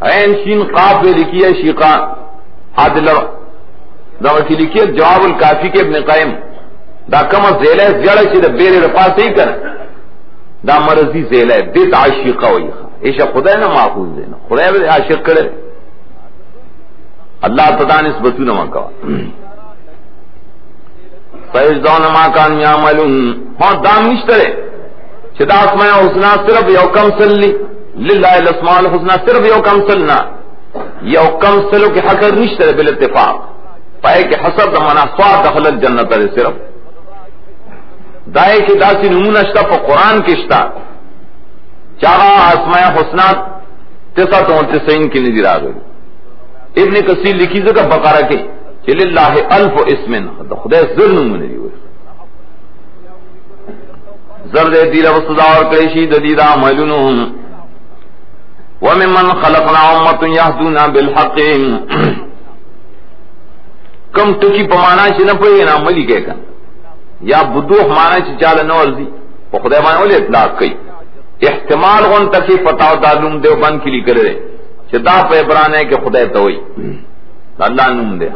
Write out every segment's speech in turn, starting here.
عین شین قاف میں لکھی ہے شیقا عادل دا وکی لکھی ہے جواب الکافی کے ابن قیم دا کم زیلہ زیادہ چی دا بیر رفا سے ہی کرن دا مرضی زیلہ دیت عاشقہ ہوئی ایشا خدا نا محفوظ دینا خدا بھی عاشق کرے اللہ تعالیٰ نسبتو نما کوا فیجزون ما کان یعملون ہاں دام نشترے چھتا اسماء حسنہ صرف یو کم سلی للہ الاسماء الحسنہ صرف یو کم سلنا یو کم سلو کی حقر نشترے بالاتفاق پائے کہ حسب دا منا سواد دخلت جنت ہے صرف دائے کی داسی نمونہ شتا پا قرآن کشتا چاہا اسماء حسنہ 999 کی نظر آگئی ابن کثیر لکھی زکا بقرہ کے چل اللہ الف اسمن خدا زر نمونہ دی ہوئی زرد دیل وصدا اور کریشی ددید عملونہم وممن خلقنا امت یهدونا بالحق کم تکی پمانا چی نپوئی نا عملی کے کن یا بدوح مانا چی چال نورزی و خدا مانا اولی اطلاق کئی احتمال غن تکی فتاو تعلوم دیو بند کلی کرے چی دا پیبرانے کہ خدا توئی اللہ نوم دے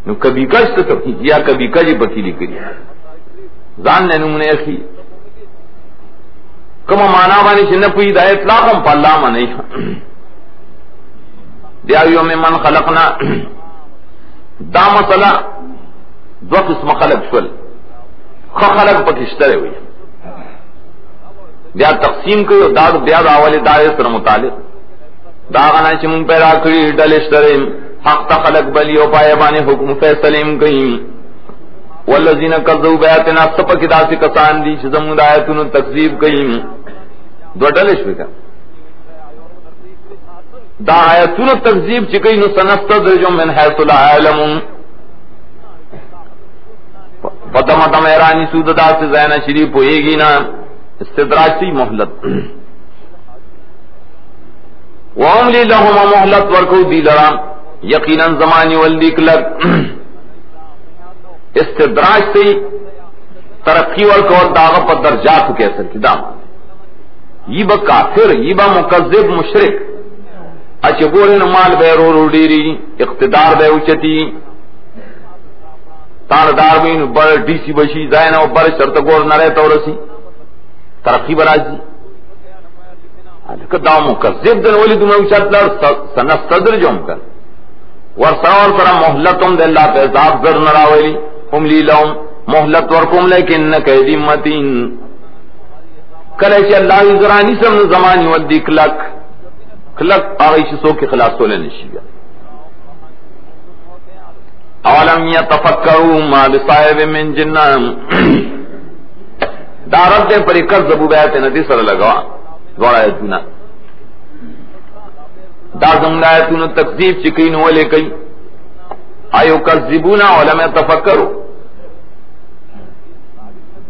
نو کبھی کج تو یا کبھی کجی بکیلی کری زان نے نمونے اخی کم مانا بانی چی نپوئی دا اطلاق ہم پا اللہ مانی دیاویو میں من خلقنا دا مسئلہ دو قسم خلق شول خلق پکشترے ہوئی بیا تقسیم کئی داد بیا داولی دائے سر متعلق دا غنا چی من پیدا کری ڈلشترے حق تا خلق بلی و پائے بانی حکم فیصلیم کئیم والذین کذبوا بآیاتنا سپک داسی کسان دی چی زمود آیتون تکذیب کئیم دو ڈلش بکا دا آیتون تکذیب چکی نو سنستدرجم من حیث لا علمون فتمتم ایرانی سود دا سے زینہ شریف ہوئے گی نا استدراج سی محلت وعملی لہم محلت ورکو دی لرام یقیناً زمانی والدیک لگ استدراج سی ترقی ورکو اور داغا پر درجات کیسر کی دام یہ با کافر یہ با مکذب مشرک اچھے گورے نمال بے رو رو ڈیری اقتدار بے اچتی تاردار بین بر ڈی سی بشی زائنہ و بر شرط گور نہ رہتا ورسی ترقی برازی دا مکذب دن ولی دنو چت لر سنستدر جو مکن ورسا اور سرا محلتم دے اللہ پہ عذاب ذر نراولی ہم لی لهم محلت ورکم لیکن نکیدی متین کلیشی اللہ ذرانی سم زمانی ودی کلک آغیش سو کی خلاص سولے نشیگا اولم یتفکروا ما بصائب من جنان دارت دے پر اکر زبو بیعت نتی سر لگوا دوڑا ایتونا دا زمد آیتون تکذیب چکین والے کئی آیو کذبونا علم تفکرو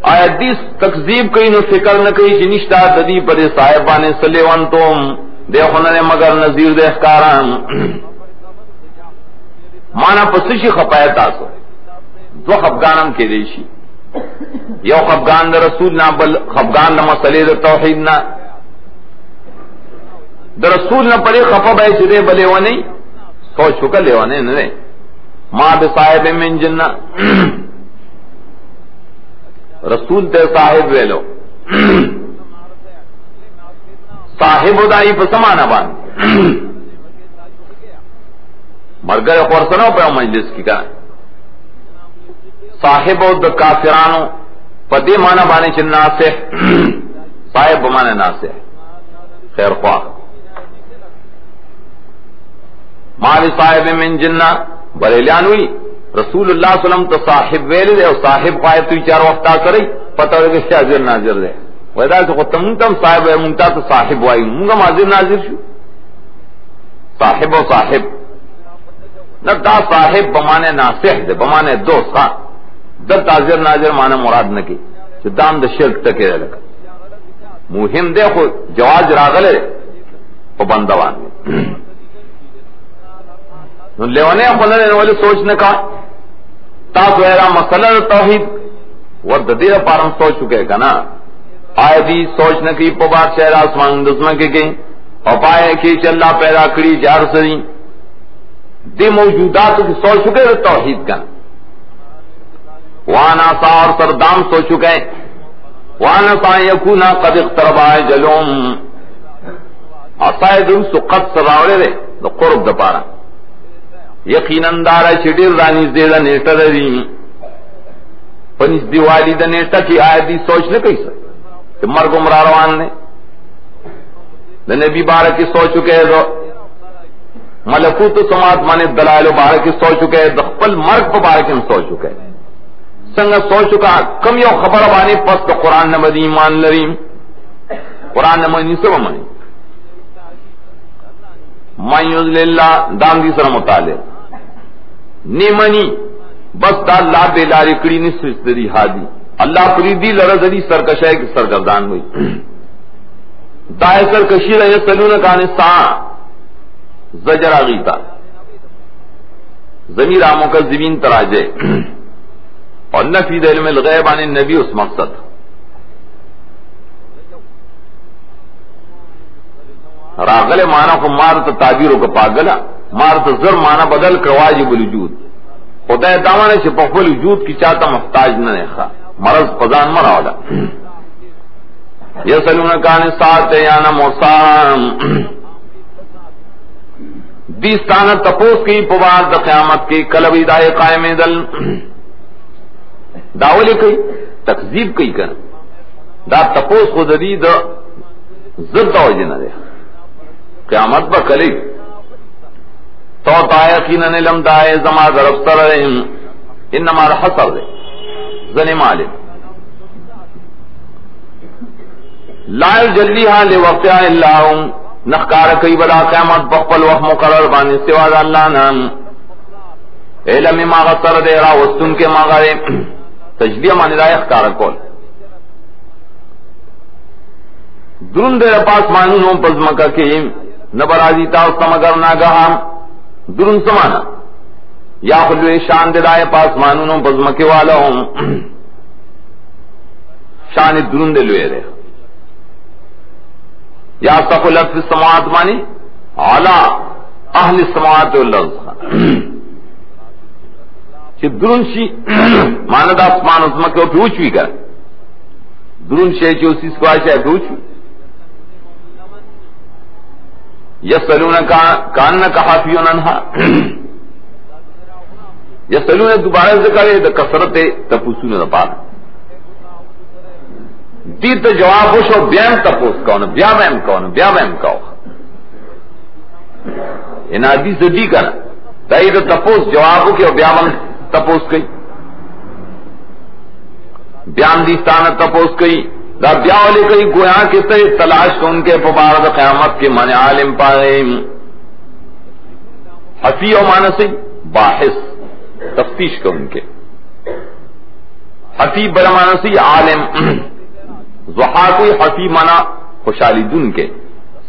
آیت دیس تکذیب کئی نو فکر نکئی چنشتا ددی پر صاحبانے سلیوان توم دیکھونا نے مگر نظیر دے اخکاران مانا پسشی خپایت آسو دو خفگانم کے دیشی یو خفگان دا رسول نا بل خفگان دا مسئلے دا توحید نا دا رسول نا پڑے خفا بے چدے بلے ونی سوچ چکا لے ونی نرے ما بصاحب من جنہ رسول تے صاحب ویلو صاحب دائی پسمانا بان مرگر خورسنو پہ مجلس کی کہا صاحب دا کافرانو پدی مانا بانے چن ناسح صاحب بمانے ناسح خیر خواہ مالی صاحب من جنہ بریلیانوی رسول اللہ صلی اللہ علیہ وسلم تو صاحب ویلے دے اور صاحب قائد توی چار وقتا کری پتہ ہوئے کہ حاضر ناظر دے ویدہ تو خود تم صاحب ہے منتا تو صاحب وائی منگا حاضر ناظر شو صاحب و صاحب نہ دا صاحب بمانے ناصح دے بمانے دوست خان در حاضر ناظر مانا مراد نکی جو دام دا شرک تکے رہ لگا مهم دے خود جواز راغلے وہ بندوان لیوانے خلنے والے سوچ نکا تاسو ایرا مسئلہ توحید ورد دیر پارم سوچ چکے کنا آئے دی سوچ نکی پو بات شہر آسمان دزمہ کے گئی اور پائے کہ اللہ پیدا کری جار سری دے موجودات کی سوچ چکے توحید کا وانا سا اور سردام سو چکے وانا سا یکونا قد اقترب اجلهم اسائے دن سقط سراوڑے دے دو قرب دا پارا یقیناً دارا چڑیر رانی زیدہ نیٹا دی پنیس دیوالی دا نیٹا کی آیت دی سوچ نہ کئی سر کہ مرگ عمرہ روان نے دا نبی بارہ کی سوچ چکے دو ملکوت سماعت مانے دلائل بارہ کی سوچ چکے دا خپل مرگ پا بارہ کی سوچ چکے سنگا سوچ چکا کم یو خبر بانی پس تو قرآن نمدی ایمان لریم قرآن نمدی سب منی من یضلل اللہ دام دی سر مطالب نیمنی بس دا اللہ بے لاری کڑی نسوس دی حادی اللہ پریدی لرزدی سرکشائی کی سرگردان ہوئی دائے سرکشی رہے سلون کانے ساں زجر آغیتا ضمیر آموں کا زمین تراجے اور نفی علم الغیب عن النبی اس مقصد راغل مانا کو مارت تعبیروں کا پاگلا مارت زر مانا بدل کر واجب الوجود خدا دامانے سے پخل وجود کی چاہتا محتاج نہ خا مرض پزان مرا والا یسلون کان سات یانا موسام دیستانہ تپوس کی پوار دا قیامت کی کلبی دائے قائم دل داولی کی تکذیب کی کر دا تپوس خود دی دا زد وجہ نہ دے قیامت با کلی تو تایقین علم دائے زما ضرفتر رہم انما رحصر دے زن مالک لا جلیہا لوقتہا اللہ نخکار کئی بلا قیامت بخبل وقت مقرر بانی سواد اللہ نام علم ما غصر دے را وستن کے مغارے تجلیہ مانی رائے اخکار کول درون دے پاس مانونوں پزمکہ کے نبرازی تاوستا مگر ناگہام درون سمانا یا خلوے شان دے دائے پاس مانونوں پزمکے والا ہوں شان درون دے لوے رہے یا سقلت فی السماوات مانی علا اہل السماوات والارض چی درون شی مانا دا اسمان اسمکے پہ اوچوی کر درون شے چی اسی سکوائی شے پہ اوچوی یسلون کانکا حافیون انہا یسلون دوبارہ ذکر ہے دا کثرت تپوسون دا پانا دیر تا جواب ہوشو بیام تپوس کون بیا بیم کون ان حدیث دی کنا دائی دا تپوس جواب ہو کہ بیا بیم تپوس کئی بیام دیستانت تپوس کئی دا بیا والے کئی گویا کے سے تلاش کو ان کے پبارد قیامت کے معنی عالم پائے حفی و مانسی باحث تفتیش کو ان کے حفی بر مانسی عالم زحا کوئی حفی مانا خوشحالی دن کے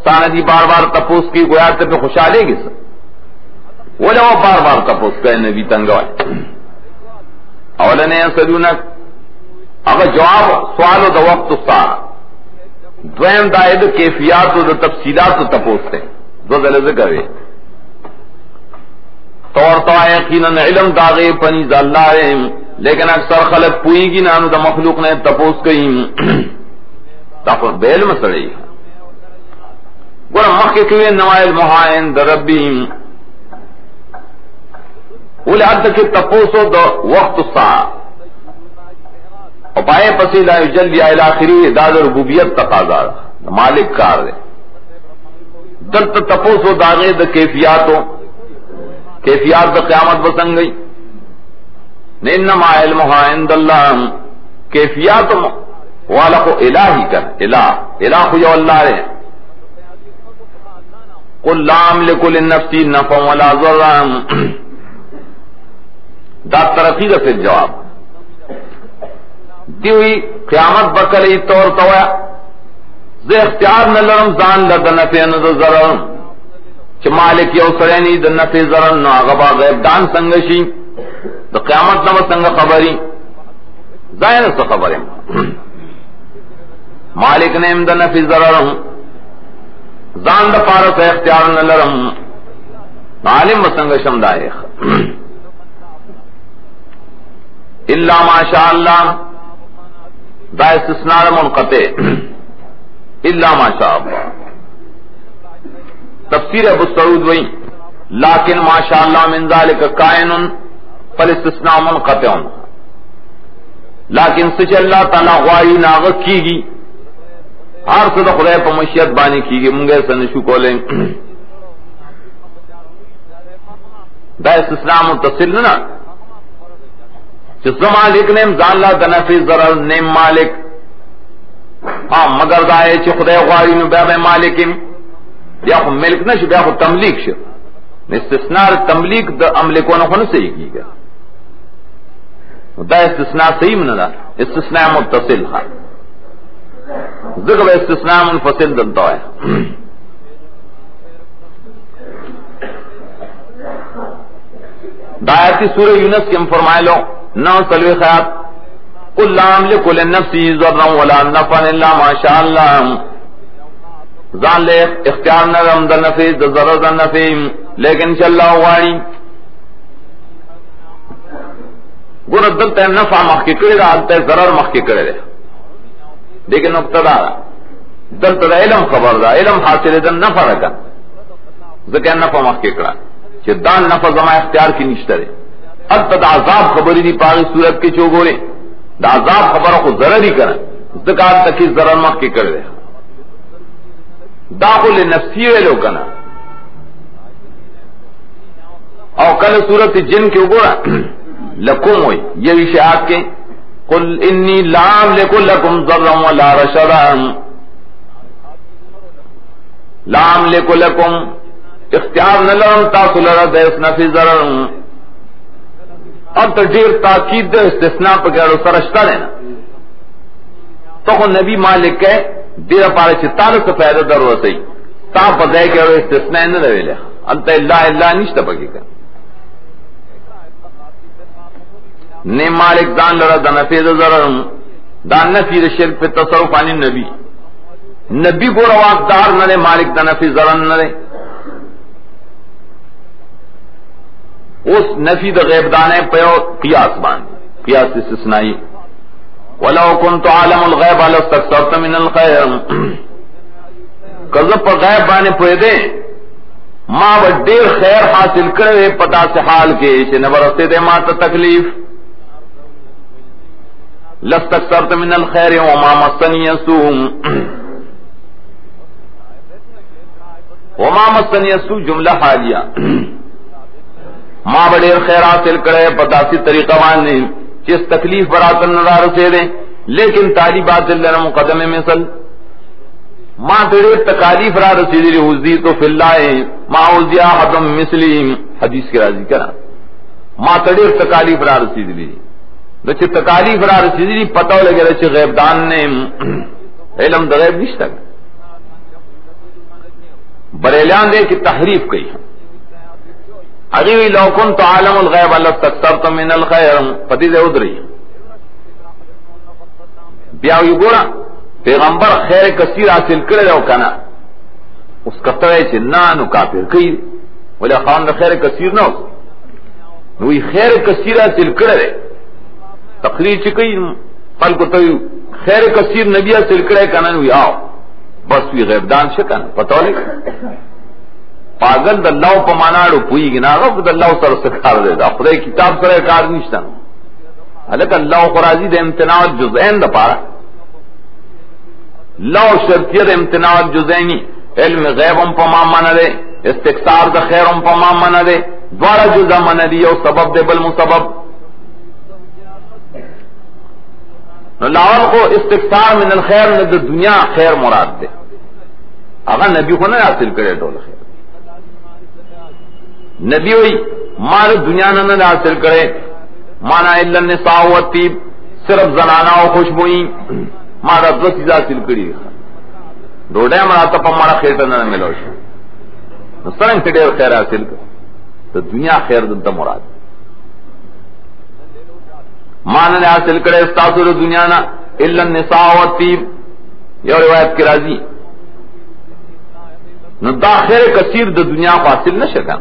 ساندی بار بار تپوس کی گویا تے پہ خوشحالے گی سر وہ جب بار بار تپوس کا نبی تنگوائے اولنے سلونک اگر جواب سوال دا وقت سارا دویم دائد کیفیات و دا تفصیلات و تپوس تے دو ذلزہ کرے طور تو یقیناً علم داغے پنی دا اللہ رہے لیکن اکثر خلق پوئی گی نانو دا مخلوق نے تپوس کہیں تاکہ بیل مسئلے گورا مخی کوئے نوائل محائن دا ربیم اولی حد کے تپوسو دا وقت سارا اور پائے پسی لا جلدی آخری داد ربوبیت تقاضا مالک کار دے دلت تپوس و داغے دا کیفیات دا قیامت بسنگ گئی انما علمها عند اللہ کیفیات والا کو الہی کر الہ یو اللہ رہے قل لا املک لنفسی نفعا ولا ضرا دا ترقی دا پھر جواب دیوی قیامت بکلی طور تویا زی اختیار نلرم زان لدن نفع نظر ضرر چھ مالک یو سرینی دن نفع ضرر نو آغبا غیب دان سنگشی دا قیامت نو سنگ خبری زائن سا خبری مالک نیم دن نفع ضرر زان د پارس اختیار نه لرم عالم وسنګ شم دایخ الا ماشاء الله دا استثناء منقطع الا ماشاء الله تفسیر ابو سعود وئی لیکن ماشاء اللہ من ذلك کائن فالاستثناء منقطع لیکن سچ اللہ تعالی غواړي ناغ کیږي ہر څه د خدای په مشیت باندې کیږي مونږه سن شو کولې دا استثناء متصل نه چې مالک نے ځان لا د نفع ضرر نیم مالک ہاں مگر دا چې خدای غواړي نو بیا مالک بیا خو ملک نشي بیا خو تملیک شي استثناء تملیک د املکونو خو نه صحیح کیږي دا استثناء صحیح نه ده استثناء متصل ہے ذکر استثناء منفصل دلتا ہے دایاتی سورہ یونس کے ہم فرمائے لو نو سلوی خیات قل لا املک لنفسی ضرا ولا نفعا الا ما شاء الله ځان له اختیار نه لرم د نفع د ضرر د نفع لیکن چې الله غواړي ګور دلته نفع مخکې کړی دا دلته ضرر مخکې کړی دی لیکن مبتدا دلته د علم خبر دا علم حاصل د نفع راکا ځکه نفع مخکې کړه چې دا نفع زما اختیار کې نشته دی البته د عذاب خبرې دی په صورت کې چوغوري د عذاب خبره خو ضرر هی کړه ځکه تکي ضرر مخکې کړی دی داخل نفسی ویلو کنا او کل صورت جن کے اوپر لکم ہوئی یہ اشاعت کے قل انی لا املک لکم ضرا ولا رشدا لا املک لکم اختیار نہ لرم تاسو لرا د نفع ضرر اور تدیر تاکید د استثناء پر گڑو سرشتہ لینا تو نبی مالک ہے دیر پارے چتار سے پیدا در وسی تا پدای کے اور استثناء نہ ویلے انت الا الا نشتا پکی کا نے مالک دان لرا د نفع ضرر دان نفی شرک پہ تصرف عن نبی نبی کو رواقدار نہ مالک د نفع ضرر نہ اس نفی د غیب دانے پہ قیاس باندھ قیاس استثنائی ولو كنت عالم الغیب لاستكثرت من الخير کذب پر غیب باندې پوی دے ما ډیر خیر حاصل کړې پتا سے حال کې چې نه ورسته دې ما ته تکلیف لاستكثرت من الخير وما مسني سوء وما مسني سوء جملہ حالیہ ما ډیر خیر حاصل کړې پتا سے طریقہ باندې جس تکلیف برات نظار سے دیں لیکن طالبات اللہ مقدم مثل ما تیرے تکالیف را رسیدی حضی تو فی اللہ ما اوزی احدم مثلیم حدیث کی راضی کرا ما تیرے تکالیف را رسیدی دچ تکالیف را رسیدی پتہ لگے رچ غیب دان نے علم د غیب نشتا بریلیان دے کی تحریف کی اگی لو كنت عالم الغیب لاستكثرت من الخير پتی دے ادری بیا یو ګورا پیغمبر خیر کثیر حاصل کړي او کنه اس کته چې نانو کافر کوي ولا خان خیر کثیر نو وی خیر کثیر حاصل کړي تقریر چې کوي خلکو ته خیر کثیر نبی حاصل کړي کنه وی آو بس وی غیب دان شکن پتہ لګ پاگل د الله په ماناړو پویږي ناغه د الله سره سکار دی دا خدای کتاب سره کار نشته الک الله قرازی د امتناع الجزئین د پاره لو شرطیه د امتناع الجزئینی علم غیب هم په ما منه ده استکثار د خیر هم په ما منه ده دوړه جزء منه دی او سبب دی بل مسبب نو لاول کو استکثار من الخير نه د دنیا خیر مراد ده هغه نبی خو نه حاصل کړي ټول خیر نبی ہوئی مال دنیا نہ حاصل کرے مانا الا النساء والطيب صرف زنانا و خوشبوئی مارا دو چیز حاصل کری ڈوڈے ہمارا تو ہمارا خیر نہ ملو سرنگ سے ڈیر خیر حاصل کر تو دنیا خیر دلتا مراد مان نے حاصل کرے استاثر دنیا نا الا النساء والطيب یہ روایت کی راضی نو دا خیر کثیر د دنیا کو حاصل نہ شکا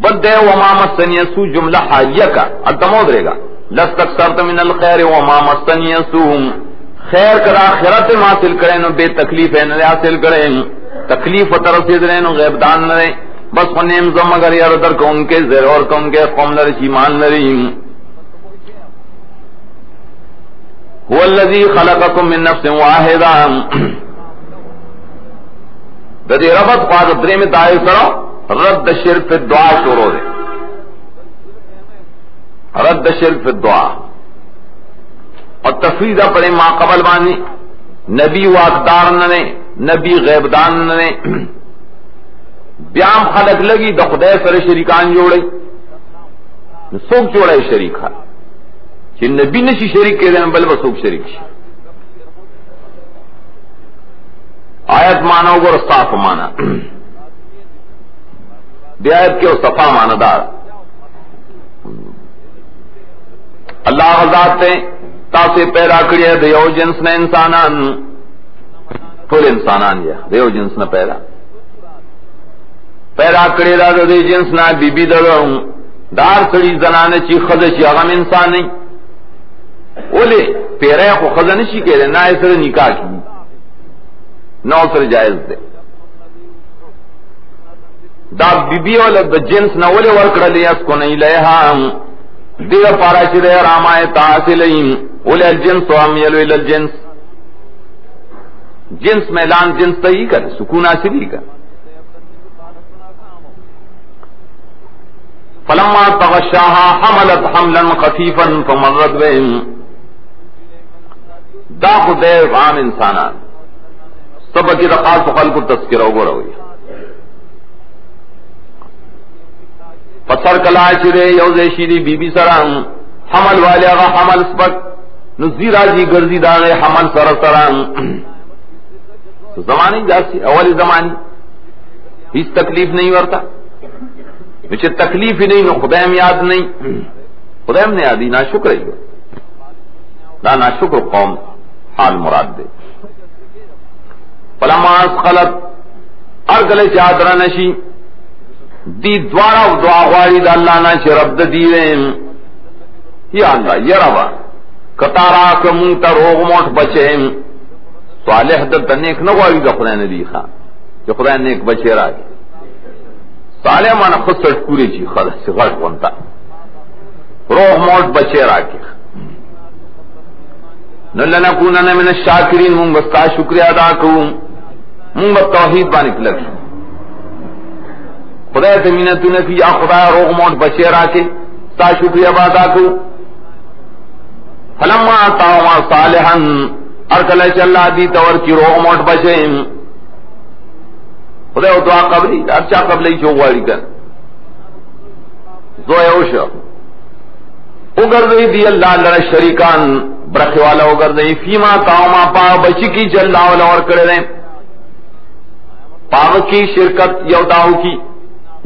بد وما مسنی سو جملہ حالیہ کا التمود رہے گا لستکثرت من الخیر وما مسنی سو خیر کر آخرت میں حاصل کریں نو بے تکلیف ہے نہ حاصل کریں تکلیف و ترسید رہے نو غیب دان نہ رہے بس خنیم زم اگر یار در کو ان کے زیر اور کو ان کے قوم نہ رہی ایمان نہ رہی هو الذی خلقکم من نفس واحدہ ددی ربط قاد درے میں دائر کرو رد شرک فی الدعا شروع دے رد شرک فی الدعا اور تفریدہ پڑے ما قبل بانی نبی واقدار ننے نبی غیبدان ننے بیام خلق لگی دا خدای سر شریکان جوڑے سوک جوڑے شریک ہے کہ نبی نشی شریک کے دیں بل بسوک شریک شی آیت مانا گو صاف مانا بے آیت کے صفا مانا دار اللہ غزات تے تاسے پیدا کریے دیو جنس نے انسانان ٹول انسانان یا دیو جنس نے پیدا کری دا دے جنس نا بی بی درہم دار سڑی زنانے چی خزشی اغم انسان نہیں اولے پیرے کو خزنشی کے لئے نا اسر نکاح کی نو سر جائز دے دا بی بی والا دا جنس نا اولے ورکڑا لیاس کو نہیں لئے ہاں دیگر پارا چرے رامائے تاثلین اولے الجنس و امیلو الالجنس جنس میلان جنس تا ہی کر سکون آسلی کر فلما تغشاها حملت حملا خفیفا فمرت بهم دا خدے عام انسانان سب کی رقاص و خلق تذکرہ گو روی پسر کلائے چرے یوزے شیری بی بی سران حمل والے آغا حمل سپک نزی راجی گرزی داغے حمل سر سران زمانی جاسی اولی زمانی ہیچ تکلیف نہیں ورتا مجھے تکلیف ہی نہیں نو خدایم یاد نہیں خدایم نے یادی نا شکر ہی دا نا شکر قوم حال مراد دے فلما اسخلت ارگلے چادرہ نشی دی دوارا دعا غواری دا اللہ نا چی رب دا دیویں یا اللہ یا ربا کتارا کمونتا روغ موٹ بچیں صالح دا نیک نگواری دا خدا نے دی خواہ جو خدا نیک بچے را گی صالح مانا خود سٹکوری چی خدا سی غٹ ونتا روح موت بچے را کی نلنکونن من الشاکرین مونگ بستا شکریہ ادا کروں مونگ بس توحید بانک لگ خدا تمینتو نکی یا خدا روح موت بچے را کے ستا شکریہ ادا کروں فلما آتاہما صالحا ارکلے چلا دی تور کی روح موت بچے خدا او دعا قبلی اچھا قبلی چوغواری کر زوئے اوشا اگر دی دی اللہ لرا شریکان برخی والا اگر دی فیما تاوما پا بچی کی چل اللہ والا اور کرے دیں پاو کی شرکت یو داو کی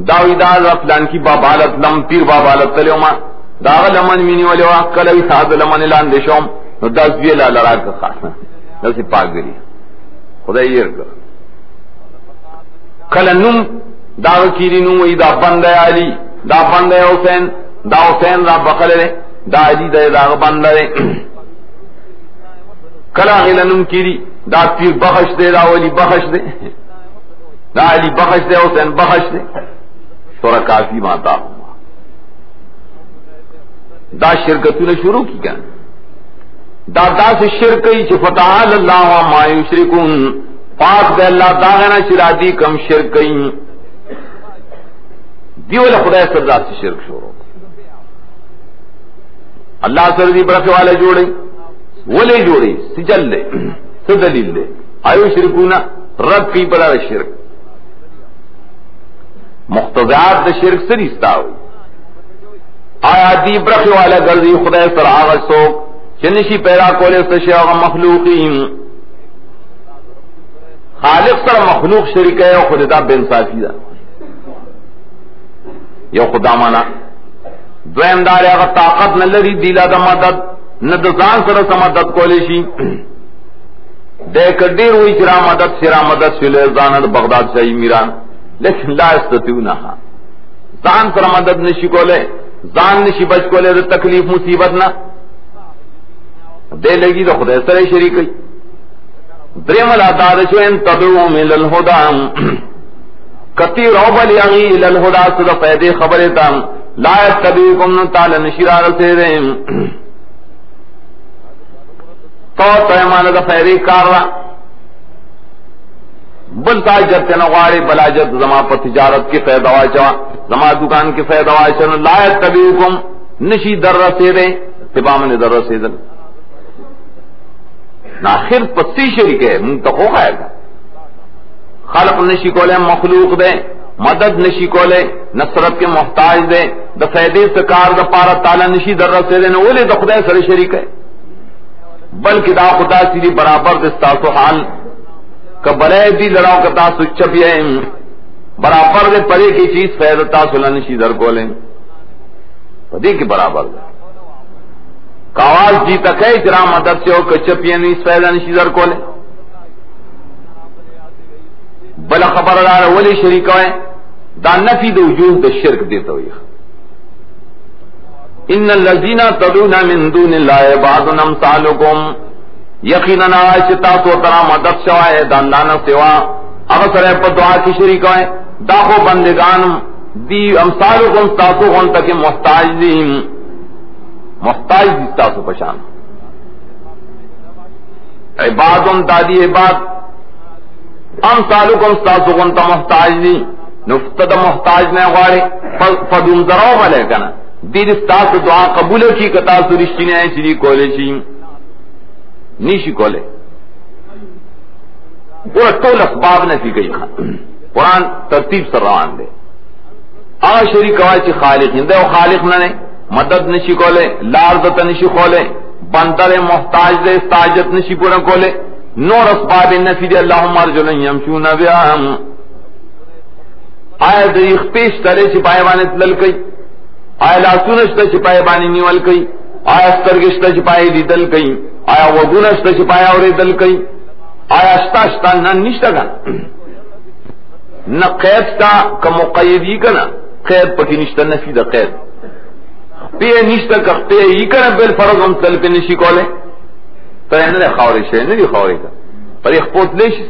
داوی داز افلان کی بابالت لم پیر بابالت تلیوما داغ لمن مینی والی واقع کلوی ساز لمن لان دیشوم نو داز بیلا لرا کر خواستن نسی پاک گری خدا یہ کر کل نم داغ کیری نم وی دا بندے علی دا بندے حسین دا حسین را بخل رے دا علی دا داغ بندے رے کل غیل نم کیری دا پیر بخش دے دا ولی بخش دے دا علی بخش دے حسین بخش دے سورہ کافی ماتا دا شرکتو نے شروع کی کیا دا سے شرکی چھ فتح اللہ ما یشرکون پاک دے اللہ داغنا شرادی کم شرک کئی دیولا خدا سرزاد سے شرک شروع اللہ سردی برکے والے جوڑے ولی جوڑے سجل لے سدلیل لے آیو شرکونا رد کی پڑا شرک مقتضیات دا شرک سریستا ہوئی آیا دی برکے والا گردی خدا سر آغا سوک چنشی پیدا کولے سشیاغ مخلوقین خالق سر مخلوق شریک ہے خود دا بے انصافی دا یو خدا مانا دویم دار اگر طاقت نہ لری دیلا دا مدد نہ دزان سر مدد کو لیشی دیکھ دیر ہوئی چرا مدد شلے زاند بغداد شاہی میران لیکن لا استطیعونہا زان سر مدد نشی کولے زان نشی بچ کولے دا تکلیف مصیبت نہ دے لگی تو خدا سر شریکی درم الاداد شو ان تدعو من الہدا کتی روبل یغی الہدا صدا فیدے خبرتا لا یتبعکم تعالی نشیرار سے دیں تو ایمان دا فیدے کار را بل تاجت نغاری بلاجت زما پر تجارت کی فیدہ واچا زما دکان کی فیدہ واچا لا یتبعکم نشی در رسے دیں تبامن در رسے دیں ناخر پسی شریک ہے منتخو خیر گا خلق نشی کولے مخلوق دے مدد نشی کولے نصرت کے محتاج دے دا فیدے سکار دا پارا تعالی نشی در رسے دے نولے دا خدا سر شریک ہے بلکہ دا خدا سری برابر دستاسو حال کبرے دی لڑاؤ کتا سچپی ہے برابر دے پرے کی چیز فیدتا سلنشی در کولے پدی کی برابر دے کاواز جی تک ہے چرا مدد سے ہو کچپی نہیں فیدہ نشی در کولے بلا خبردار ولی شریک ہوئے دا نفی دا وجود دا شرک دیتا ہوئی ان الذین تدعون من دون اللہ عباد امثالکم یقیناً آئیچتا سو ترا مدد شوائے داندانا سوا اغسر پر دعا کی شریک ہوئے داخو بندگان دی امثالکم ستاسو غن تک محتاج دیم محتاج دی ستاسو پشان عباد دادی عباد امثالکم ستاسو غن تا محتاج دی نفتد محتاج نے غوارے فدوم ذراؤ ملے کنا دیر ستاسو دعا قبول کی کتاسو رشتی نے چلی کولے چی نیشی کولے پورا طول اسباب نے فی گئی قرآن ترتیب سر روان دے آغا شریک ہوئے چی خالق ہندے و خالق ننے مدد نشی کولے لارزت نشی کولے بندر محتاج دے استاجت نشی پورا کولے نور اسباب نفی دے اللہم ارجلن یمشون بیام آیا دریخ پیش تلے چپائے بانے تلل کئی آیا لاسونشتا چپائے بانے نیول کئی آیا سترگشتا چپائے لیدل کئی آیا وگونشتا چپائے اوری دل کئی آیا اشتا نن نشتا کنا نہ قید تا کا مقیدی کنا قید پکی نشتا نفی دا قید پی نشتا کا پی ای کنا بیل فرض ہم تل پی نشی کولے تو انہوں خاوری شئے نہیں خاوری کا پر ایک پوت لیشی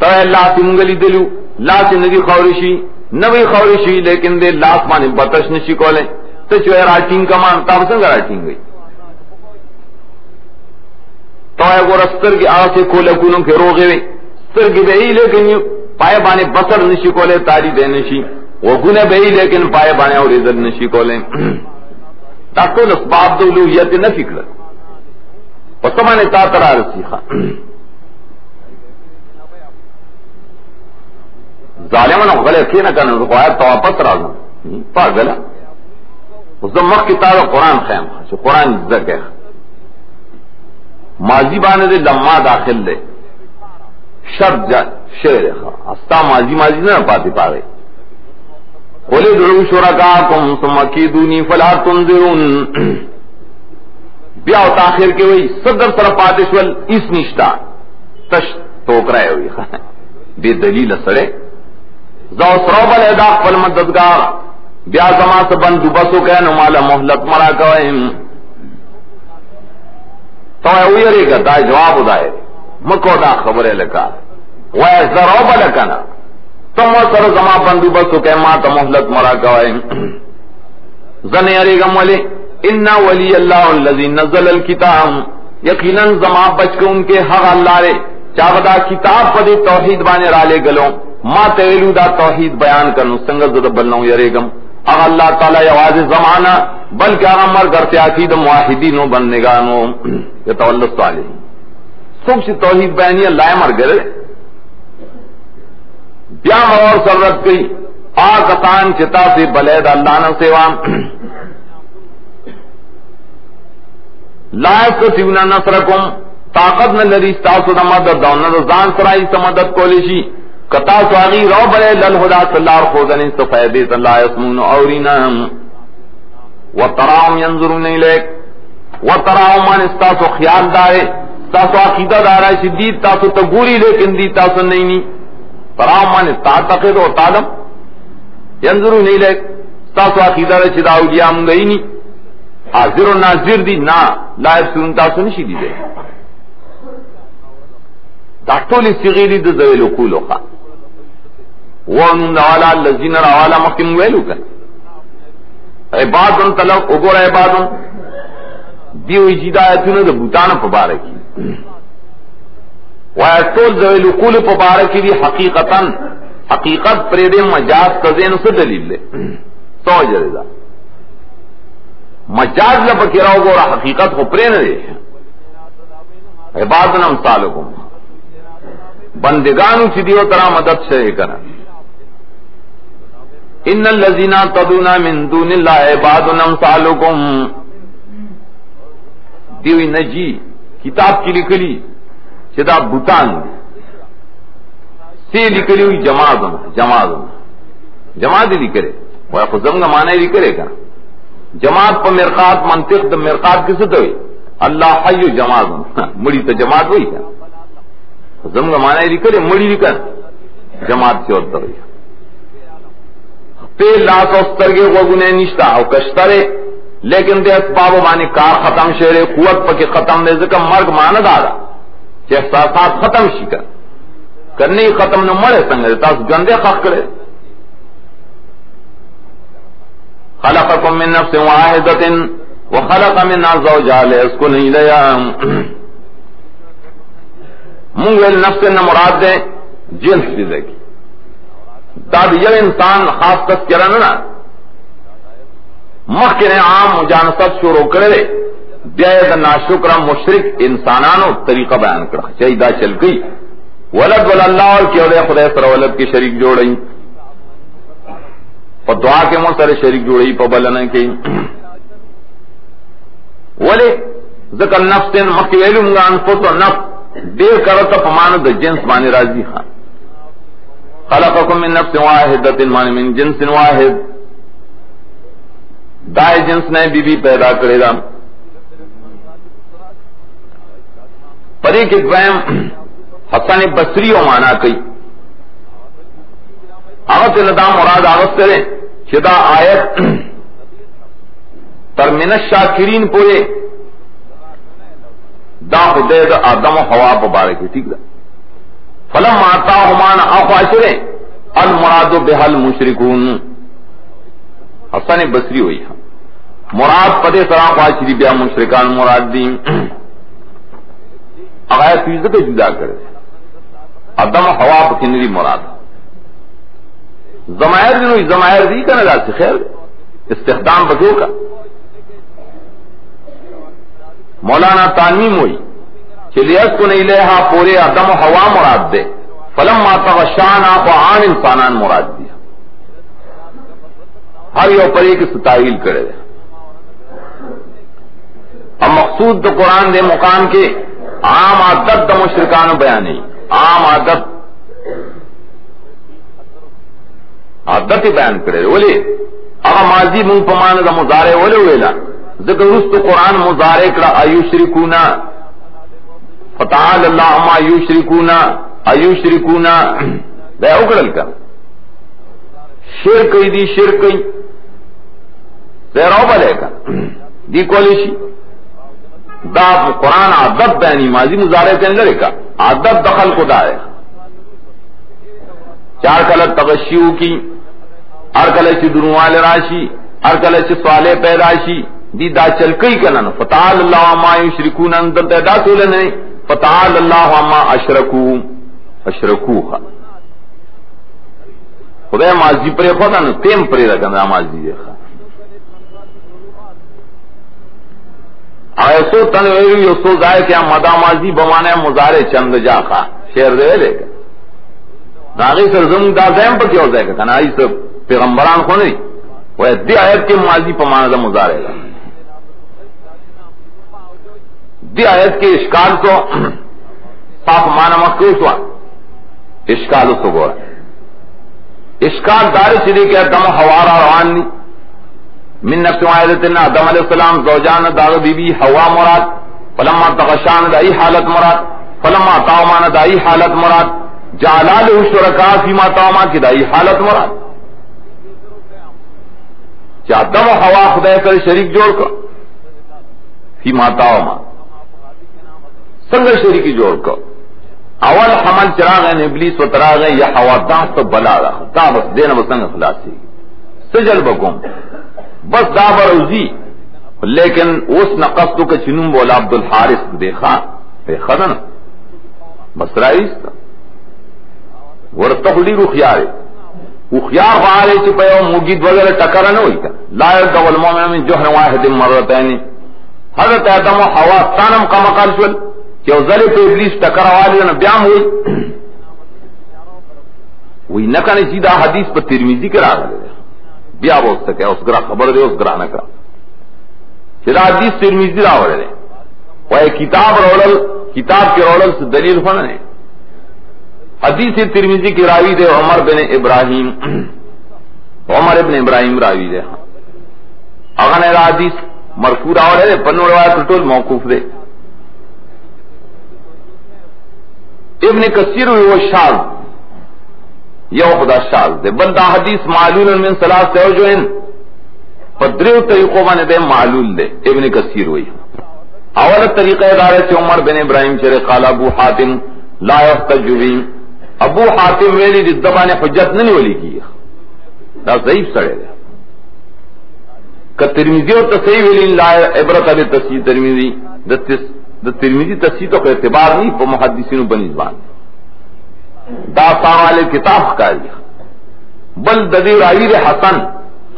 تو اللہ تی منگلی دلو لا تی ندی خاوری شی نوی خاوری شی لیکن دے لاس مانی بطش نشی کولے تو چوئے راٹین کا مان تاب سنگا راٹین گئی تو اے گو رستر کی آسے کولے کونوں کے روغے وے ستر کی بے ہی لیکن پائے بانے بسر نشی کولے تاری دے نشی وہ گنے بے ہی لیکن پائے بانے اور عزت نشی کولے تاکل اسباب دولویت نہ فکر وسمانے تا ترا رسیخا ظالمان غلے کی نہ کرنے تو آیت تو واپس راضا پاگل اس مخ کتاب قرآن خیم جو قرآن ذکر ماضی بانے دے لما داخل دے شرط شعر استا ماضی نہ پاتی پاگے قل ادعوا شرکاءکم ثم کیدونی فلا تنظرون بیا و تاخیر کے وہی صدر طرف پاتشول اس نشتا تش توک رہے ہوئی بے دلیل سڑے زو سروبل ادا فل مددگار بیا زما سے بندو بسو کہ نمالا محلت مرا کوئم تو اوی رے گا دا جواب دائے مکو دا خبر لکا وہ سروبل کنا تم سر زما بندو بسو کہ ما تا محلت مرا کوئم زنے ارے گم والے انا ولی اللہ الذی نزل الکتاب یقینا زما بچ کے ان کے حق اللہ رے چاودا کتاب پدی توحید بانے رالے گلوں ما تیلو دا توحید بیان کرنو سنگت زد بلنو یریگم اغا اللہ تعالی یواز زمانہ بلکہ اغا مر کرتے عقید معاہدینو بننگانو یتولد صالح سب سے توحید بیانی اللہ مر گرے بیام اور سررت کی آکتان چتا سے بلید اللہ نہ سیوان لا یستطیعون نصرکم طاقت نہ لری استاسو دا مدد داؤن نہ زان سرائی سے مدد کولیشی کتا سواغی رو بلے للہدا صلی اللہ خوزنی سفیدیت اللہ یسمون اورینا وتراہم ینظرون الیک وتراہم من استاسو خیال دارے تاسو عقیدہ دارا دی تاسو تگوری لیکن دی تاسو نہیں پرام مانے تعتقد و تعلم ینظرو نہیں لیک تاسو عقیدہ رچ دا اولیاء منگئی نہیں حاضر و ناظر دی نا لا یبصرون تاسو نشی دی دے دا ټول صیغې د ذویل عقول وکا ومن علی الذین روالا مخکم ویلو کړه عباد طلب وګور عباد دیو هدایتونه د بوتانو په باره کې وای ټول ذویل عقول په باره کې دی حقیقت پرې دې مجاز کزین څه دلیل دی توجه ده مجاز لا پکې راو ګور حقیقت خو پرې نه دی عباد امثالکم بندگانو چې دیو ترا مدد شي کنه ان الذين تدعون من دون الله عباد امثالكم دیوی نجی کتاب کی لکلی چې دا بوتان سی لکلی ہوئی جماعت لکرے وہ خزم کا معنی لکرے کا جماعت پر مرقات منطق دا مرقات کس ہوئی اللہ حی جماعت مڑی تو جماعت ہوئی کیا خزم کا معنی لکرے مڑی لکر جماعت سے اور ہوئی پہ لاس استرگے وگنے نشتا او کشترے لیکن دے اسباب معنی کار ختم شہر قوت پکے ختم دے ذکر مرگ مانا دارا چہ احساسات ختم شی کر کرنے ہی ختم نہ مرے سنگے تاس گندے خاک کرے خلقکم من نفس واحدۃ وخلق منها زوجها ليسكن الیہا منگل نفس نہ مراد دے جنس زندگی دا یہ انسان خاص تذکرہ نہ مخکر عام مجانست شروع کرے بیا ناشکر مشرک انسانانو طریقہ بیان کر چاہیے چل گئی ولد اللہ اور کیا خدا سر ولد کے شریک جوڑی اور دعا کے من سر شریک جوڑی پبلن کی ولی ذکر نفس مکی علم گا انفس و نفس دیر کرتا پمان دا جنس مانی راضی خان خلقکم من نفس واحدۃ مانی من جنس واحد دائے جنس نے بی بی پیدا کرے گا پری کے دویم حسن بصری و مانا کئی آغت ندام مراد آغت کرے چدا آیت ترمین الشاکرین پورے دا خدید آدم و حوا پبارے کی ٹھیک دا فلم آتا ہمان آخواشرے المراد بحل مشرکون حسن بصری ہوئی مراد پدے سرا خواہشری بیا مشرکان مراد دین اغیر فیض کو جدا کرے ادم ہوا پکنری مراد زمائر دن ہوئی زمائر دی کا نظر سے خیر استخدام بچو کا مولانا تانیم ہوئی چلیت کو نہیں لہا پورے ادم ہوا مراد دے فلم ماتا شان آپ آن انسانان مراد دیا ہر یو پری کی ستائل کرے اب مقصود تو قرآن دے مقام کے عام عادت دا مشرکان بیان نہیں عام عادت ہی بیان کرے بولے اگر ماضی منگ پمان دا مزارے بولے ویلا ذکر رست قرآن مزارے کرا ایوشرکونا فتعال اللہ اما ایوشرکونا دے اکڑل کا شرک دی شرک رو بلے کا دی کولیشی دا قرآن عادت بینی ماضی مزارے کے اندر کا عادت دخل کو دائے چار کلت تغشیو کی ہر کلے سے دنوال راشی ہر کلے سے سوالے پیداشی دی دا چل کئی کنن فتعال اللہ عما یشرکون اندر دا سولے نہیں فتعال اللہ عما اشرکوها خدای ماضی پر خدا نو تیم پر رکھنا ماضی دیکھا ایسو تنویری یسو ظاہر کیا مدا ماضی بمانے مزارے چند جا خا شیر دے لے گا ناغی سر زمین دا زیم پر کیا ہو جائے گا کنائی سر پیغمبران خو نہیں وہ دی آیت کے ماضی پمانے دا مزارے گا دی آیت کے اشکال کو صاف مانا مخصوص ہوا اشکال اس کو گورا اشکال دار چلی کہ دم حوارا روان نہیں من نفس واحدۃ آدم علیہ السلام زوجان داغ بی بی حوا مراد فلما تغشان دائی حالت مراد، فلما تاومان دائی حالت مراد، جعلا له شرکاء فیما تاوما کی دائی حالت مراد، چا دم و ہوا خدای سره شریک جوړ کړ، فیما تاوما څنګه شریک جوړ کړ. اول حمل چراغ ابلیس و تراغ یا ہوا دا تو بلا دا دا بس دینا بس سنگ خلاصی سجل بکم بس دا بروزی، لیکن اس نقص تو کہ چنم بولا عبد الحارث دیکھا بے خدن بس رئیس تا ورطخ لی رو خیارے وہ خیار غارے چی پیو مجید وغیرہ ٹکرہ نہ ہوئی تا لا یلدغ المومن من جوہر واحد مرتین. حضرت آدم و حوا تانم کا مقال شول کہ ذری پہ ابلیس ٹکر والی نہ بیام ہوئی وہی نہ کنے سیدھا حدیث پر ترمذی کرا گئے بیا بول سکے اس گرا خبر دے اس گرا نہ کرا سیدھا حدیث ترمذی راوڑے دے وہ کتاب رولل کتاب کے رولل سے دلیل فن ہے. حدیث ترمذی کی راوی دے عمر بن ابراہیم، عمر ابن ابراہیم راوی دے اگر نے حدیث مرفوع راوڑے دے پنو روایت ٹول موقوف دے. ابن کثیر وہ شاذ یہ خدا شاذ دے بندہ حدیث معلول من ثلاث اوجہ پدریو طریقوں میں دے معلول دے. ابن کثیر وہی اول طریقہ دار سے عمر بن ابراہیم چرے قال ابو حاتم لا يحتج به، ابو حاتم ویلی دبان حجت نہیں ولی کی دا ضعیف سڑے دے کہ ترمذی اور تصحیح ویلی لا عبرت بالتصحیح ترمذی دا ترمذی تصحیح تو اعتبار نہیں پر محدثین بنی زبان دا ساوال کتاب کا بل ددی راوی حسن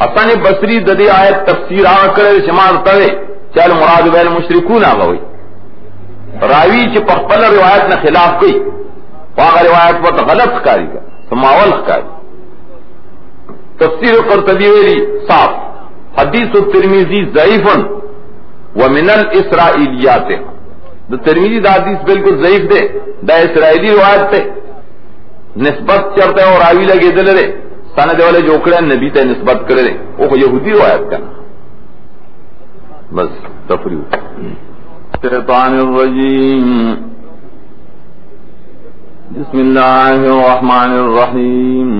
حسن بصری ددی آیت تفسیر آ کرے شمار ترے چل مراد بیل مشرکون آ گئی راوی چ پخپل روایت نہ خلاف کی واغ روایت پر غلط کاری کا سماول کاری. تفسیر قرطبی ویلی صاف حدیث الترمذی ضعیف ومن الاسرائیلیات، دا ترمذی دا حدیث بالکل ضعیف دے دا اسرائیلی روایت تے نسبت چرتے اور راوی لگے دل رے سند والے جو کڑے نبی تے نسبت کرے رے وہ یہودی روایت کرنا بس تفریح. شیطان الرجیم بسم اللہ الرحمن الرحیم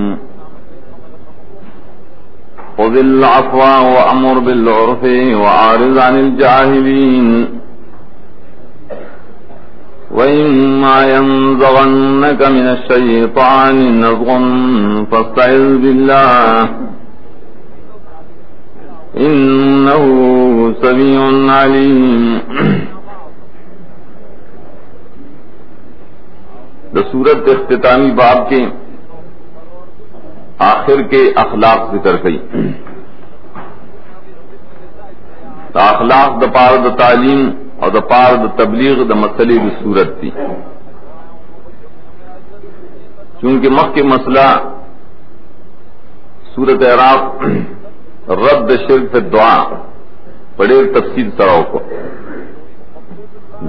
خذ العفو وأمر بالعرف وأعرض عن الجاهلين وإما ينزغنك من الشيطان نزغ فاستعذ بالله إنه سميع عليم. دا سورت اختتامی باب کے آخر کے اخلاق ذکر کئی. دا اخلاق دا پار دا تعلیم اور دا پار دا تبلیغ دا مسئلے کی صورت تھی. چونکہ مخ کے مسئلہ سورت اعراف رد شرک فی الدعاء بڑے تفصیل سراؤ کو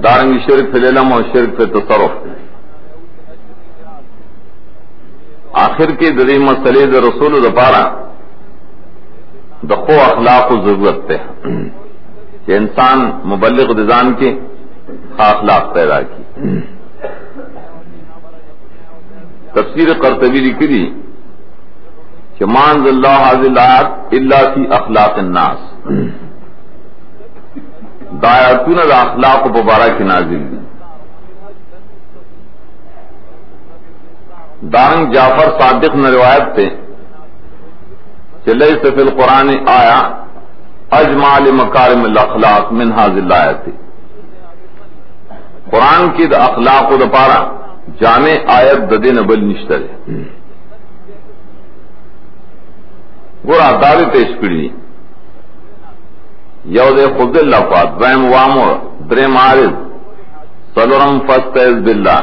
دارنگی شرک فی العلم اور شرک فی تصرف. آخر کے دری مسئلے دا رسول دا پارا دا خو اخلاق و ضرورت تے کہ انسان مبلغ دزان کے اخلاق پیدا کی. تفسیر قرطبی لکھی دی کہ مانز اللہ حاضر آیات اللہ فی اخلاق الناس، دایاتون دا اخلاق و ببارہ کی نازل دی. دارنگ جعفر صادق نے روایت تھے کہ لیس فی القرآن آیا اجمع لمکارم الاخلاق من هذه الآیات، قرآن کی دا اخلاق و دا پارا جامع آیت ددے نبل نشتر گورا دعوی پیش کری یو دے خذ اللفات دویم وامر درم عارض سلورم فاستعذ باللہ